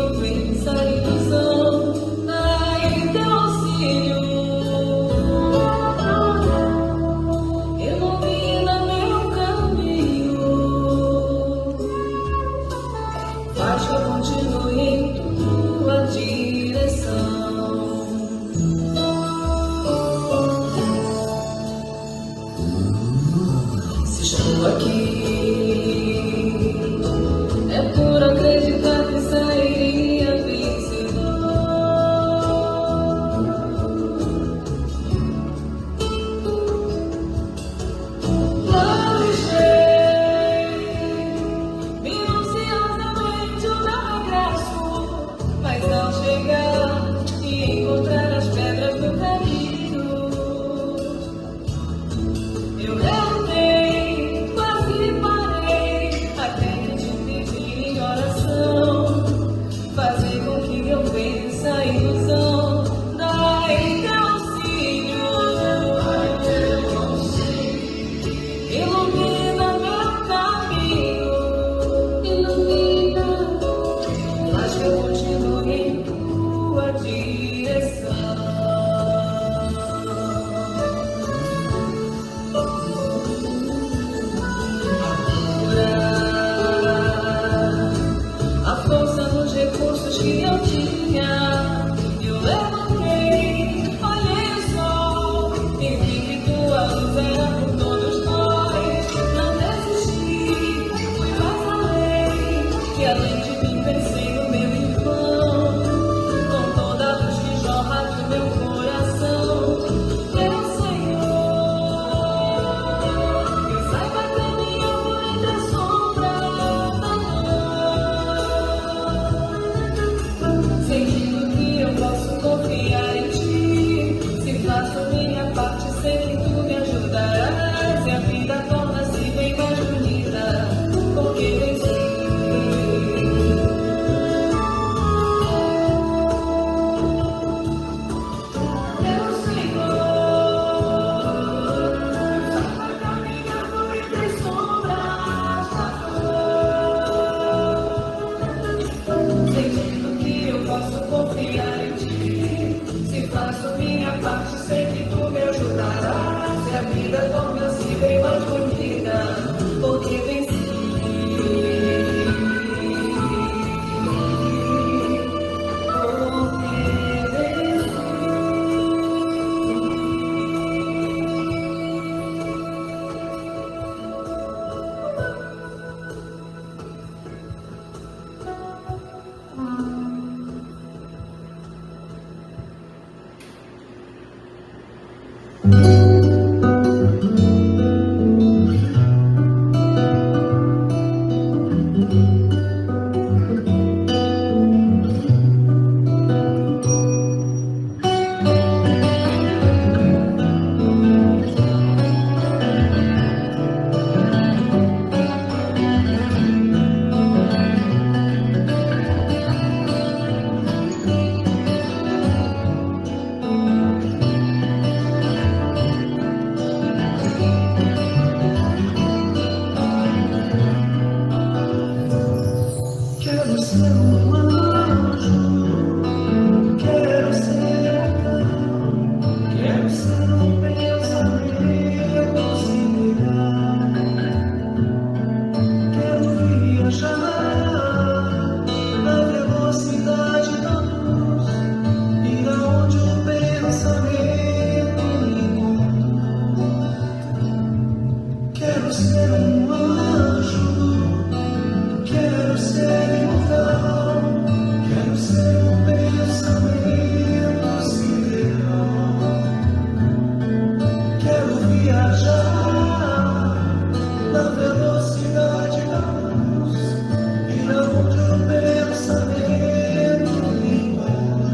Speaker 5: eu vença a ilusão, ai, teu auxílio ilumina meu caminho, faz que eu continue em tua direção. Se estou aqui, é por acreditar que sairia vencedor. Planejei minuciosamente o meu regresso, mas ao chegar e encontrar as pedras do caminho, eu relutei, quase parei, até que te pedi em oração, fazer com que eu vença a ilusão. Dai teu auxílio, ilumina meu caminho, ilumina, faz que eu continue em tua direção. A força nos recursos que eu tinha, eu levantei, olhei o sol e vi que tua luz era por todos nós. Não desisti, fui mais além, e além de mim pensei no meu irmão, com toda a luz que jorra do meu coração. Meu Senhor, que saiba caminhar por entre as sombras da noite, sentindo que eu posso confiar em ti. Se faço minha parte, sei que tu me ajudarás, e a vida torna-se bem mais bonita, porque venci. Meu Senhor, saiba caminhar por entre as sombras da noite, sentindo que eu posso confiar em ti. Se faço minha parte, sei que tu me ajudarás, e a vida torna-se bem mais bonita, porque venci. Quero ser um anjo, quero ser quero ser um pensamento singular, quero viajar na velocidade da luz, ir aonde o pensamento me conduz. Quero ser um anjo, quero ser imortal, quero ser um pensamento sideral, quero viajar na velocidade da luz, ir aonde o pensamento me conduz.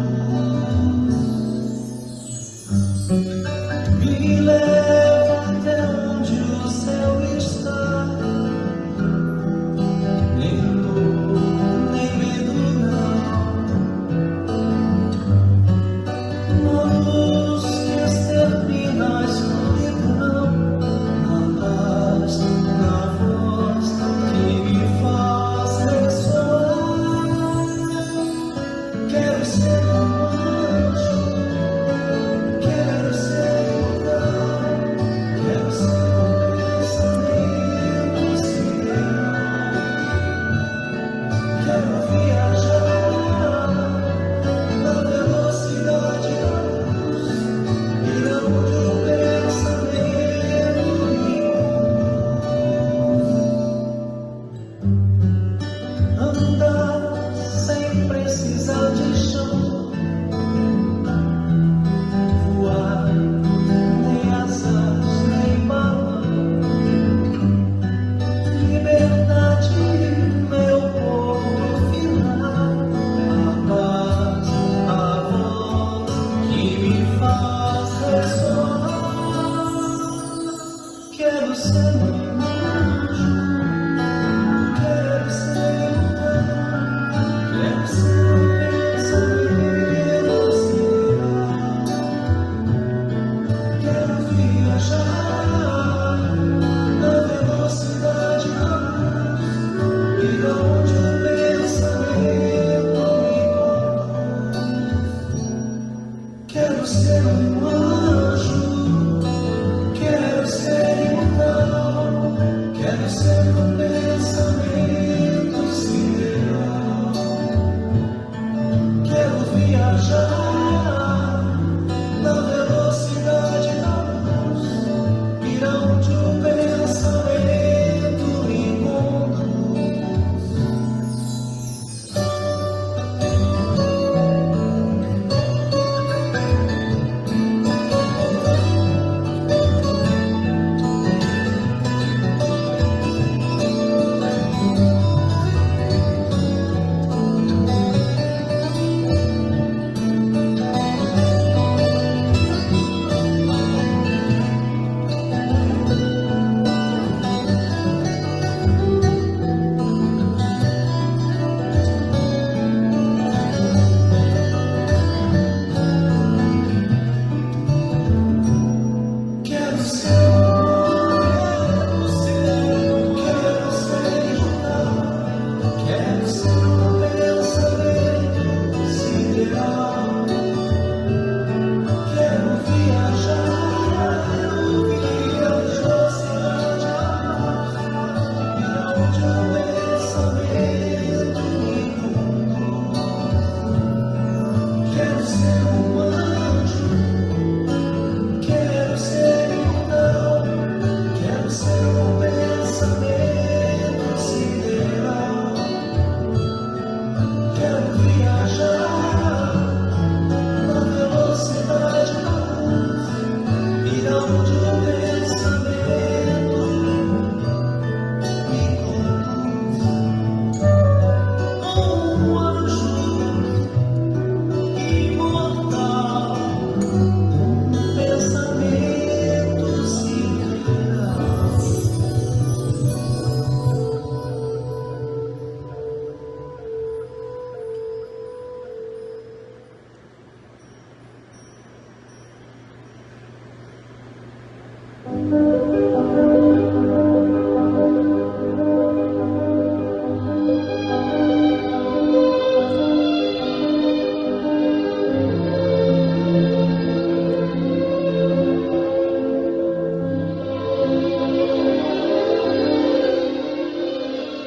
Speaker 5: Me leva até onde o céu está, nem dor, nem medo não, uma luz que extermina a escuridão, na paz, na voz que me faz ressoar.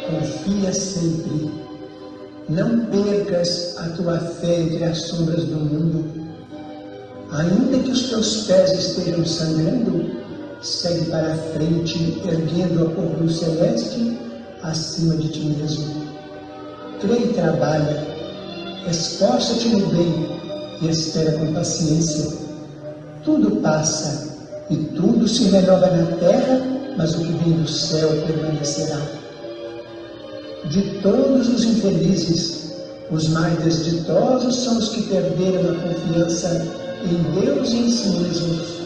Speaker 6: Confia sempre. Não percas a tua fé entre as sombras do mundo. Ainda que os teus pés estejam sangrando, segue para a frente, erguendo a cor do celeste acima de ti mesmo. Crê e trabalha, esforça-te no bem e espera com paciência. Tudo passa e tudo se renova na terra, mas o que vem do céu permanecerá. De todos os infelizes, os mais desditosos são os que perderam a confiança em Deus e em si mesmos,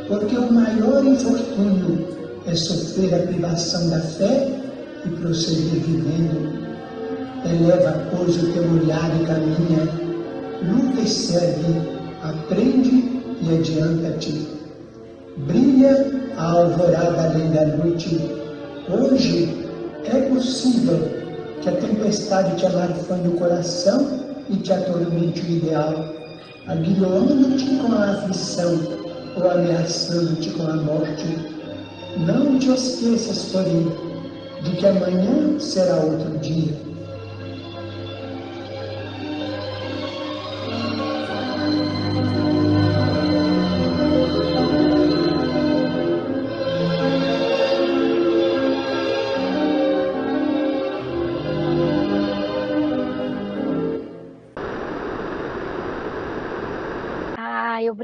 Speaker 6: porque o maior infortúnio é sofrer a privação da fé e prosseguir vivendo. Eleva, pois, o teu olhar e caminha, luta e segue, aprende e adianta-te. Brilha a alvorada além da noite. Hoje é possível que a tempestade te amarfane o coração e te atormente o ideal, aguilhando-te com a aflição ou ameaçando-te com a morte. Não te esqueças, porém, de que amanhã será outro dia.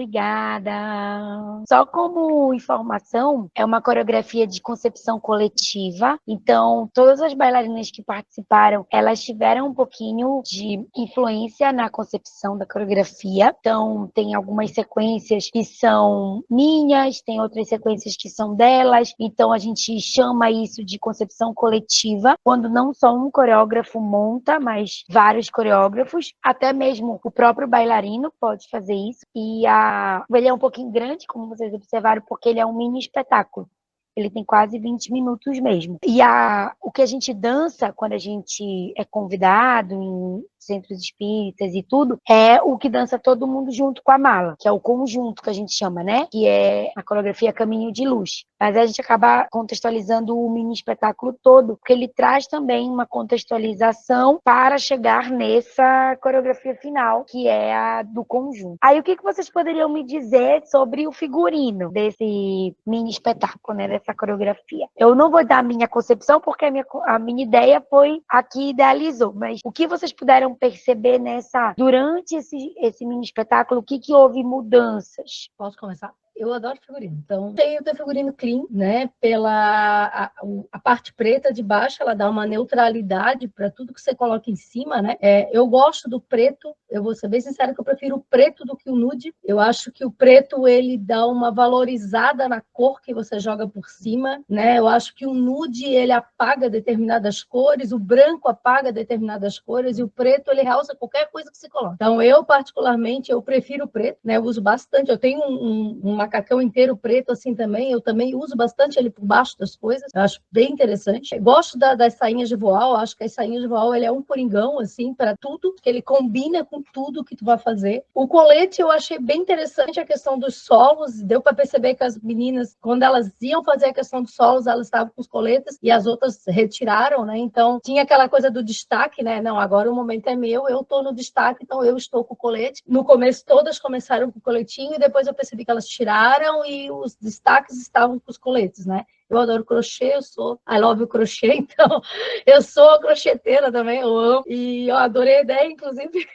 Speaker 2: obrigada. Só como informação, é uma coreografia de concepção coletiva, então todas as bailarinas que participaram, elas tiveram um pouquinho de influência na concepção da coreografia, então tem algumas sequências que são minhas, tem outras sequências que são delas, então a gente chama isso de concepção coletiva, quando não só um coreógrafo monta, mas vários coreógrafos, até mesmo o próprio bailarino pode fazer isso, e ele é um pouquinho grande, como vocês observaram, porque ele é um mini espetáculo. Ele tem quase 20 minutos mesmo. E o que a gente dança quando a gente é convidado em centros espíritas e tudo, é o que dança todo mundo junto com a mala, que é o conjunto que a gente chama, né? Que é a coreografia Caminho de Luz. Mas a gente acaba contextualizando o mini espetáculo todo, porque ele traz também uma contextualização para chegar nessa coreografia final, que é a do conjunto. Aí o que vocês poderiam me dizer sobre o figurino desse mini espetáculo, né? Dessa coreografia? Eu não vou dar a minha concepção, porque a minha ideia foi a que idealizou, mas o que vocês puderam perceber durante esse mini espetáculo, o que houve mudanças?
Speaker 1: Posso começar? Eu adoro figurino. Então, tem o teu figurino clean, né? Pela a parte preta de baixo, ela dá uma neutralidade para tudo que você coloca em cima, né? Eu gosto do preto. Eu vou ser bem sincera que eu prefiro o preto do que o nude. Eu acho que o preto, ele dá uma valorizada na cor que você joga por cima, né? Eu acho que o nude, ele apaga determinadas cores, o branco apaga determinadas cores e o preto, ele realça qualquer coisa que você coloca. Então, eu, particularmente, eu prefiro o preto, né? Eu uso bastante. Eu tenho um macacão inteiro preto assim também, eu também uso bastante ele por baixo das coisas, eu acho bem interessante. Eu gosto das sainhas de voal, acho que as sainhas de voal, ele é um coringão, assim, para tudo, que ele combina com tudo que tu vai fazer. O colete, eu achei bem interessante a questão dos solos, deu para perceber que as meninas, quando elas iam fazer a questão dos solos, elas estavam com os coletes e as outras retiraram, né, então tinha aquela coisa do destaque, né, não, agora o momento é meu, eu tô no destaque, então eu estou com o colete. No começo, todas começaram com o coletinho e depois eu percebi que elas tiraram e os destaques estavam com os coletes, né? Eu adoro crochê, I love o crochê, então eu sou crocheteira também, eu amo, e eu adorei a ideia, inclusive.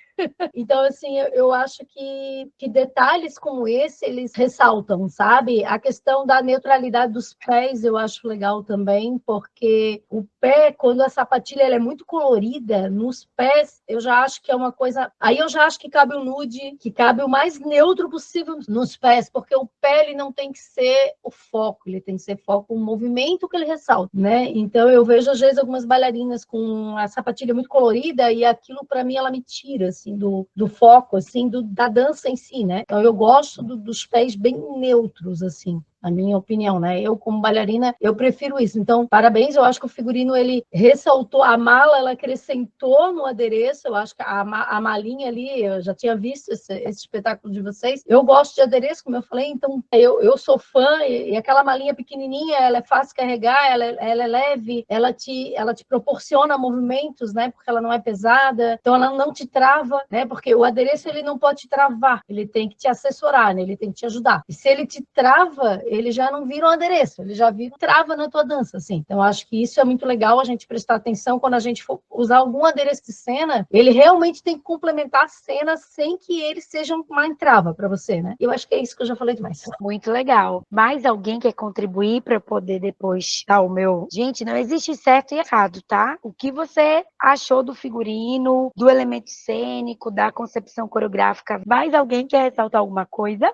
Speaker 1: Então, assim, eu acho que detalhes como esse, eles ressaltam, sabe? A questão da neutralidade dos pés, eu acho legal também, porque o pé, quando a sapatilha ela é muito colorida, nos pés, eu já acho que é uma coisa... Aí eu já acho que cabe o nude, que cabe o mais neutro possível nos pés, porque o pé, ele não tem que ser o foco, ele tem que ser foco, o movimento que ele ressalta, né? Então, eu vejo, às vezes, algumas bailarinas com a sapatilha muito colorida e aquilo, para mim, ela me tira, assim, do foco, assim, da dança em si, né? Então, eu gosto dos pés bem neutros, assim, na minha opinião, né? Eu, como bailarina, eu prefiro isso. Então, parabéns, eu acho que o figurino, ele ressaltou, a mala, ela acrescentou no adereço, eu acho que a malinha ali, eu já tinha visto esse espetáculo de vocês. Eu gosto de adereço, como eu falei, então, eu sou fã, e aquela malinha pequenininha, ela é fácil de carregar, ela é leve, ela te proporciona movimentos, né? Porque ela não é pesada, então ela não te trava, né? Porque o adereço, ele não pode te travar, ele tem que te assessorar, né? Ele tem que te ajudar. E se ele te trava, ele já não vira um adereço, ele já vira trava na tua dança, assim. Então, acho que isso é muito legal, a gente prestar atenção quando a gente for usar algum adereço de cena, ele realmente tem que complementar a cena sem que ele seja uma entrava para você, né? Eu acho que é isso que eu já falei demais.
Speaker 2: Muito legal. Mais alguém quer contribuir para poder depois dar o meu... Gente, não existe certo e errado, tá? O que você achou do figurino, do elemento cênico, da concepção coreográfica? Mais alguém quer ressaltar alguma coisa?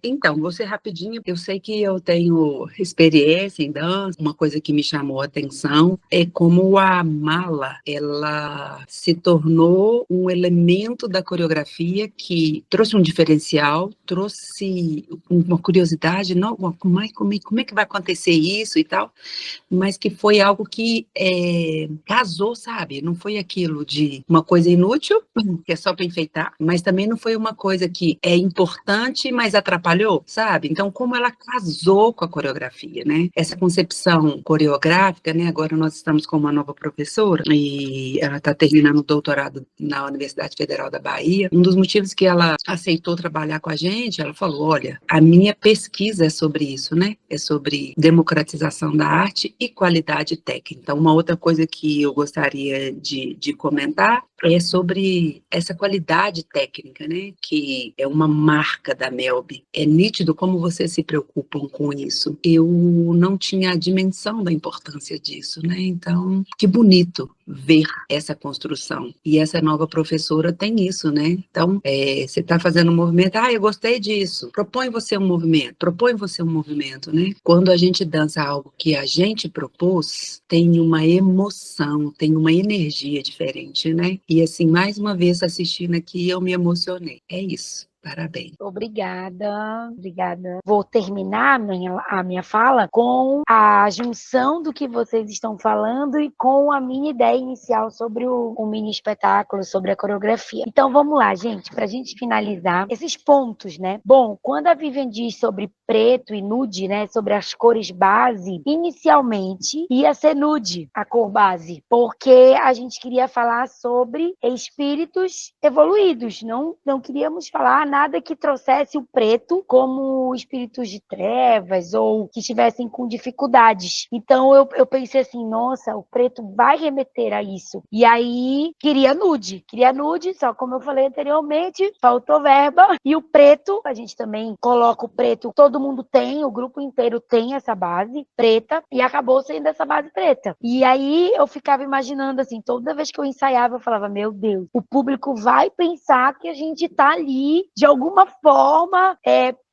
Speaker 3: Então, vou ser rapidinho. Eu sei que eu tenho experiência em dança. Uma coisa que me chamou a atenção é como a mala, ela se tornou um elemento da coreografia que trouxe um diferencial, trouxe uma curiosidade, não, como é que vai acontecer isso e tal, mas que foi algo que casou, sabe? Não foi aquilo de uma coisa inútil, que é só para enfeitar, mas também não foi uma coisa que é importante, mas atrapalhou, sabe? Então, como ela casou arrasou com a coreografia, né? Essa concepção coreográfica, né? Agora nós estamos com uma nova professora e ela está terminando o doutorado na Universidade Federal da Bahia. Um dos motivos que ela aceitou trabalhar com a gente, ela falou, olha, a minha pesquisa é sobre isso, né? É sobre democratização da arte e qualidade técnica. Então, uma outra coisa que eu gostaria de comentar é sobre essa qualidade técnica, né? Que é uma marca da Melby. É nítido como vocês se preocupam com isso. Eu não tinha a dimensão da importância disso, né? Então, que bonito ver essa construção. E essa nova professora tem isso, né? Então, você está fazendo um movimento, eu gostei disso. Propõe você um movimento, né? Quando a gente dança algo que a gente propôs, tem uma emoção, tem uma energia diferente, né? E assim, mais uma vez assistindo aqui, eu me emocionei. É isso. Parabéns.
Speaker 2: Obrigada, obrigada. Vou terminar a minha fala com a junção do que vocês estão falando e com a minha ideia inicial sobre o mini espetáculo, sobre a coreografia. Então vamos lá, gente, para a gente finalizar esses pontos, né? Bom, quando a Vivian diz sobre preto e nude, né, sobre as cores base, inicialmente ia ser nude a cor base, porque a gente queria falar sobre espíritos evoluídos, não queríamos falar nada que trouxesse o preto como espíritos de trevas ou que estivessem com dificuldades. Então eu pensei assim, nossa, o preto vai remeter a isso. E aí queria nude, só como eu falei anteriormente, faltou verba. E o preto, a gente também coloca o preto, todo mundo tem, o grupo inteiro tem essa base preta e acabou sendo essa base preta. E aí eu ficava imaginando assim, toda vez que eu ensaiava eu falava, meu Deus, o público vai pensar que a gente tá ali de alguma forma,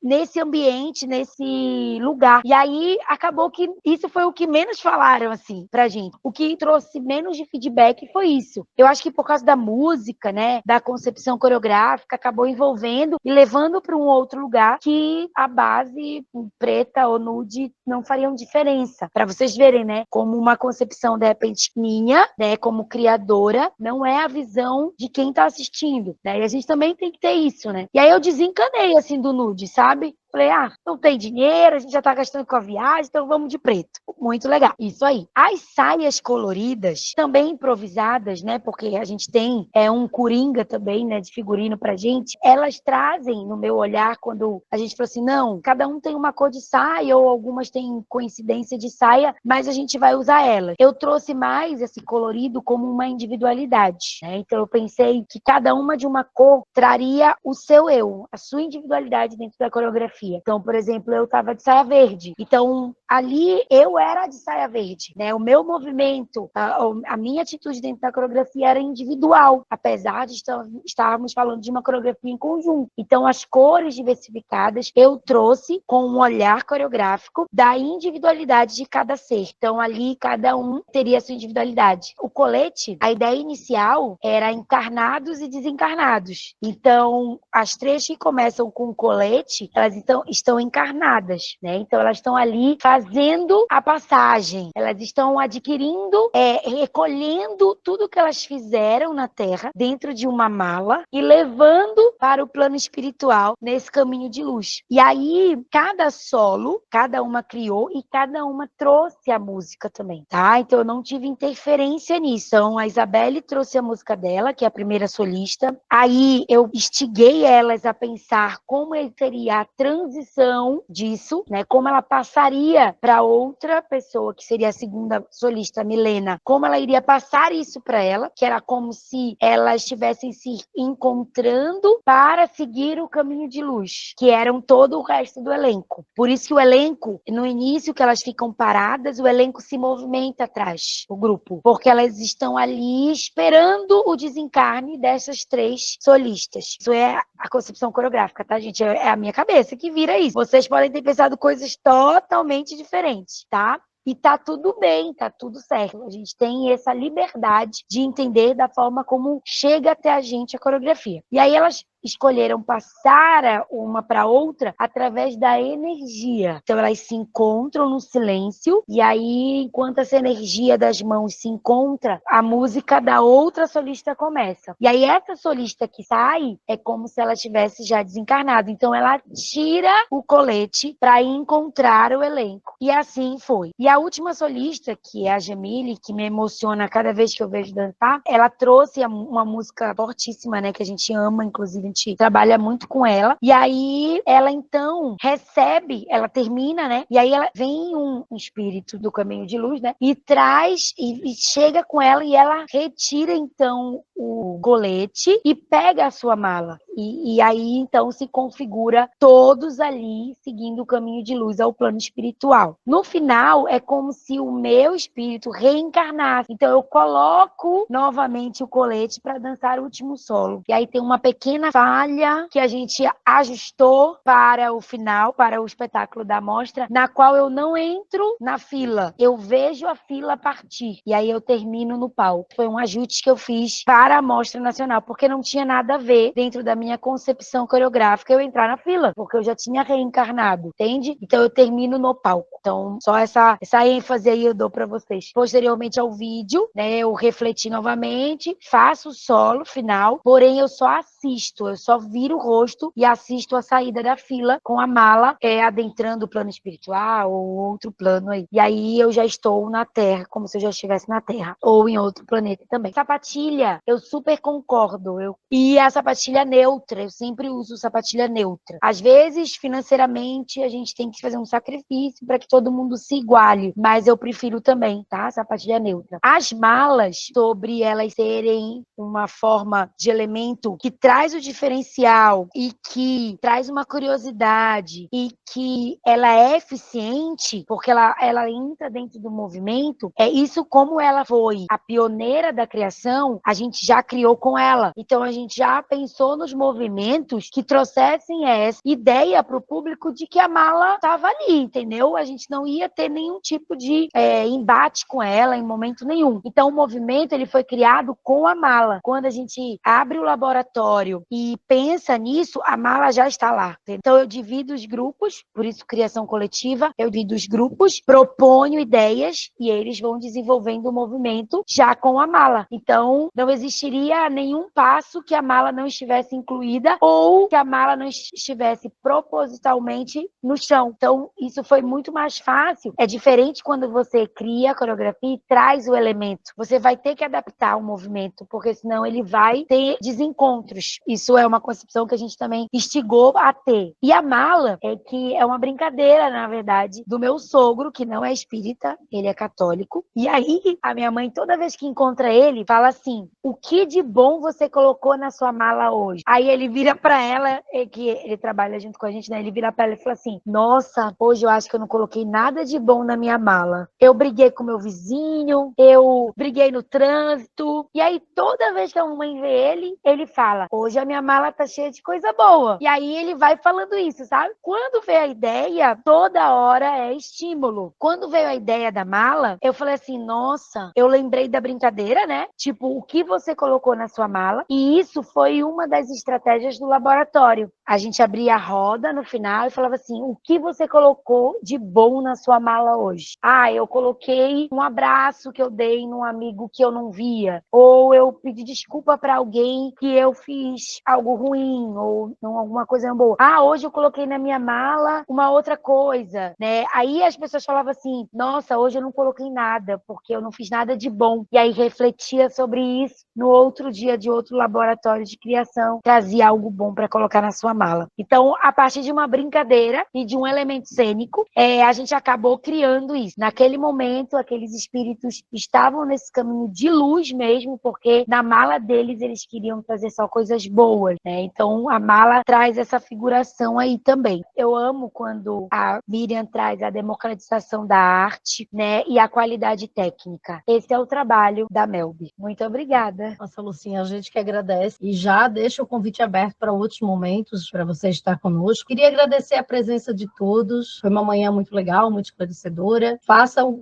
Speaker 2: nesse ambiente, nesse lugar. E aí, acabou que isso foi o que menos falaram, assim, pra gente. O que trouxe menos de feedback foi isso. Eu acho que por causa da música, né, da concepção coreográfica, acabou envolvendo e levando para um outro lugar que a base preta ou nude não fariam diferença. Para vocês verem, né, como uma concepção, de repente, minha, né, como criadora, não é a visão de quem tá assistindo, né? E a gente também tem que ter isso, né? E aí eu desencanei, assim, do nude, sabe? Falei, não tem dinheiro, a gente já tá gastando com a viagem, então vamos de preto. Muito legal. Isso aí. As saias coloridas, também improvisadas, né? Porque a gente tem um coringa também, né? De figurino pra gente. Elas trazem, no meu olhar, quando a gente falou assim, não, cada um tem uma cor de saia, ou algumas têm coincidência de saia, mas a gente vai usar elas. Eu trouxe mais esse colorido como uma individualidade, né? Então eu pensei que cada uma de uma cor traria o seu eu, a sua individualidade dentro da coreografia. Então, por exemplo, eu estava de saia verde. Então, ali eu era de saia verde, né? O meu movimento, a minha atitude dentro da coreografia era individual, apesar de estarmos falando de uma coreografia em conjunto. Então, as cores diversificadas eu trouxe com um olhar coreográfico da individualidade de cada ser. Então, ali cada um teria a sua individualidade. O colete, a ideia inicial era encarnados e desencarnados. Então, as três que começam com o colete, elas estão encarnadas, né? Então elas estão ali fazendo a passagem, elas estão adquirindo, recolhendo tudo que elas fizeram na Terra dentro de uma mala e levando para o plano espiritual nesse caminho de luz. E aí cada solo, cada uma criou e cada uma trouxe a música também, tá? Então eu não tive interferência nisso. Então a Isabelle trouxe a música dela, que é a primeira solista. Aí eu instiguei elas a pensar como seria a transição disso, né? Como ela passaria para outra pessoa, que seria a segunda solista, Milena, como ela iria passar isso para ela, que era como se elas estivessem se encontrando para seguir o caminho de luz, que eram todo o resto do elenco. Por isso que o elenco, no início que elas ficam paradas, o elenco se movimenta atrás, o grupo, porque elas estão ali esperando o desencarne dessas três solistas. Isso é a concepção coreográfica, tá, gente? É a minha cabeça que vira isso. Vocês podem ter pensado coisas totalmente diferentes, tá? E tá tudo bem, tá tudo certo. A gente tem essa liberdade de entender da forma como chega até a gente a coreografia. E aí elas escolheram passar uma para outra através da energia. Então elas se encontram no silêncio e aí, enquanto essa energia das mãos se encontra, a música da outra solista começa. E aí essa solista que sai é como se ela tivesse já desencarnado. Então ela tira o colete para encontrar o elenco. E assim foi. E a última solista, que é a Jamile, que me emociona cada vez que eu vejo dançar, ela trouxe uma música fortíssima, né, que a gente ama, inclusive a gente trabalha muito com ela. E aí ela então recebe, ela termina, né? E aí ela vem um espírito do caminho de luz, né? E traz e chega com ela e ela retira então o colete e pega a sua mala. E aí então se configura todos ali seguindo o caminho de luz ao plano espiritual. No final é como se o meu espírito reencarnasse. Então eu coloco novamente o colete para dançar o último solo. E aí tem uma pequena falha que a gente ajustou para o final, para o espetáculo da mostra, na qual eu não entro na fila. Eu vejo a fila partir. E aí eu termino no palco. Foi um ajuste que eu fiz para a Mostra Nacional, porque não tinha nada a ver dentro da minha concepção coreográfica eu entrar na fila, porque eu já tinha reencarnado, entende? Então eu termino no palco. Então, só essa ênfase aí eu dou para vocês. Posteriormente ao vídeo, né, eu refleti novamente, faço o solo final, porém eu só assisto, eu só viro o rosto e assisto a saída da fila com a mala adentrando o plano espiritual ou outro plano aí. E aí eu já estou na Terra, como se eu já estivesse na Terra, ou em outro planeta também. Sapatilha, eu super concordo. E a sapatilha neutra, eu sempre uso sapatilha neutra. Às vezes, financeiramente, a gente tem que fazer um sacrifício para que todo mundo se iguale, mas eu prefiro também, tá? Sapatilha neutra. As malas, sobre elas serem uma forma de elemento que traz o diferencial e que traz uma curiosidade e que ela é eficiente, porque ela entra dentro do movimento, isso como ela foi a pioneira da criação, a gente já criou com ela. Então a gente já pensou nos movimentos que trouxessem essa ideia para o público de que a mala estava ali, entendeu? A gente não ia ter nenhum tipo de embate com ela em momento nenhum. Então o movimento ele foi criado com a mala. Quando a gente abre o laboratório e pensa nisso, a mala já está lá. Então eu divido os grupos, por isso criação coletiva, eu divido os grupos, proponho ideias e eles vão desenvolvendo o movimento já com a mala. Então não existiria nenhum passo que a mala não estivesse incluída ou que a mala não estivesse propositalmente no chão. Então isso foi muito mais fácil. É diferente quando você cria a coreografia e traz o elemento. Você vai ter que adaptar o movimento, porque senão ele vai ter desencontros. Isso é uma concepção que a gente também instigou a ter. E a mala que é uma brincadeira, na verdade, do meu sogro, que não é espírita, ele é católico. E aí, a minha mãe, toda vez que encontra ele, fala assim: o que de bom você colocou na sua mala hoje? Aí ele vira pra ela, que ele trabalha junto com a gente, né? Ele vira pra ela e fala assim: nossa, hoje eu acho que eu não coloquei nada de bom na minha mala. Eu briguei com meu vizinho, eu briguei no trânsito. E aí, toda vez que a mamãe vê ele fala: hoje a minha mala tá cheia de coisa boa. E aí ele vai falando isso, sabe? Quando veio a ideia, toda hora é estímulo. Quando veio a ideia da mala, eu falei assim: nossa, eu lembrei da brincadeira, né? Tipo, o que você colocou na sua mala? E isso foi uma das estratégias do laboratório. A gente abria a roda no final e falava assim: o que você colocou de bom na sua mala hoje? Ah, eu coloquei um abraço que eu dei num amigo que eu não via. Ou eu pedi desculpa para alguém que eu fiz algo ruim, ou não, alguma coisa boa. Ah, hoje eu coloquei na minha mala uma outra coisa, né? Aí as pessoas falavam assim: nossa, hoje eu não coloquei nada, porque eu não fiz nada de bom. E aí refletia sobre isso no outro dia de outro laboratório de criação, trazia algo bom para colocar na sua mala. Então, a partir de uma brincadeira e de um elemento cênico, a gente acabou criando isso. Naquele momento, aqueles espíritos estavam nesse caminho de luz mesmo, porque na mala deles eles queriam trazer só coisas boas, né? Então, a mala traz essa figuração aí também. Eu amo quando a Miriam traz a democratização da arte, né, e a qualidade técnica. Esse é o trabalho da Melby. Muito obrigada.
Speaker 1: Nossa, Lucinha, a gente que agradece e já deixa o convite aberto para outros momentos, para você estar conosco. Queria agradecer a presença de todos. Foi uma manhã muito legal, muito esclarecedora.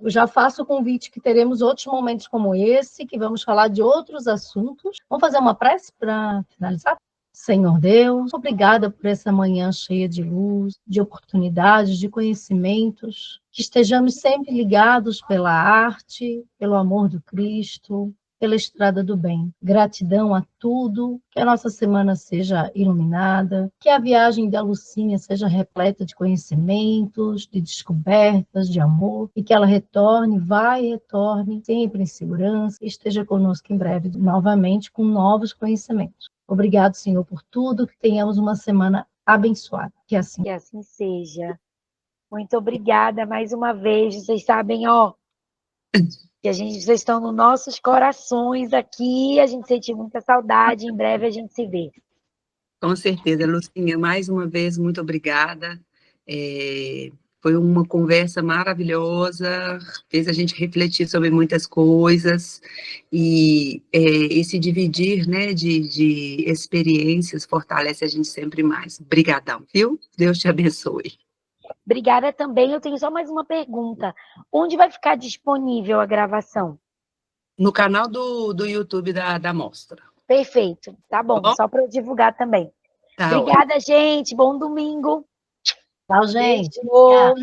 Speaker 1: Já faço o convite que teremos outros momentos como esse, que vamos falar de outros assuntos. Vamos fazer uma prece para finalizar? Senhor Deus, obrigada por essa manhã cheia de luz, de oportunidades, de conhecimentos, que estejamos sempre ligados pela arte, pelo amor do Cristo, pela estrada do bem. Gratidão a tudo, que a nossa semana seja iluminada, que a viagem da Lucinha seja repleta de conhecimentos, de descobertas, de amor, e que ela retorne, retorne, sempre em segurança, e esteja conosco em breve novamente com novos conhecimentos. Obrigado, Senhor, por tudo, que tenhamos uma semana abençoada. Que assim
Speaker 2: seja. Muito obrigada mais uma vez. Vocês sabem, ó, que vocês estão nos nossos corações aqui, a gente sente muita saudade, em breve a gente se vê.
Speaker 3: Com certeza, Lucinha, mais uma vez, muito obrigada. Foi uma conversa maravilhosa, fez a gente refletir sobre muitas coisas, e esse dividir, né, de experiências fortalece a gente sempre mais. Obrigadão, viu? Deus te abençoe.
Speaker 2: Obrigada também. Eu tenho só mais uma pergunta. Onde vai ficar disponível a gravação?
Speaker 3: No canal do YouTube da Mostra.
Speaker 2: Perfeito. Tá bom,
Speaker 3: Bom?
Speaker 2: só para eu divulgar também.
Speaker 3: Tá
Speaker 2: Obrigada, gente. Bom domingo.
Speaker 1: Tchau, gente.
Speaker 2: Beijo.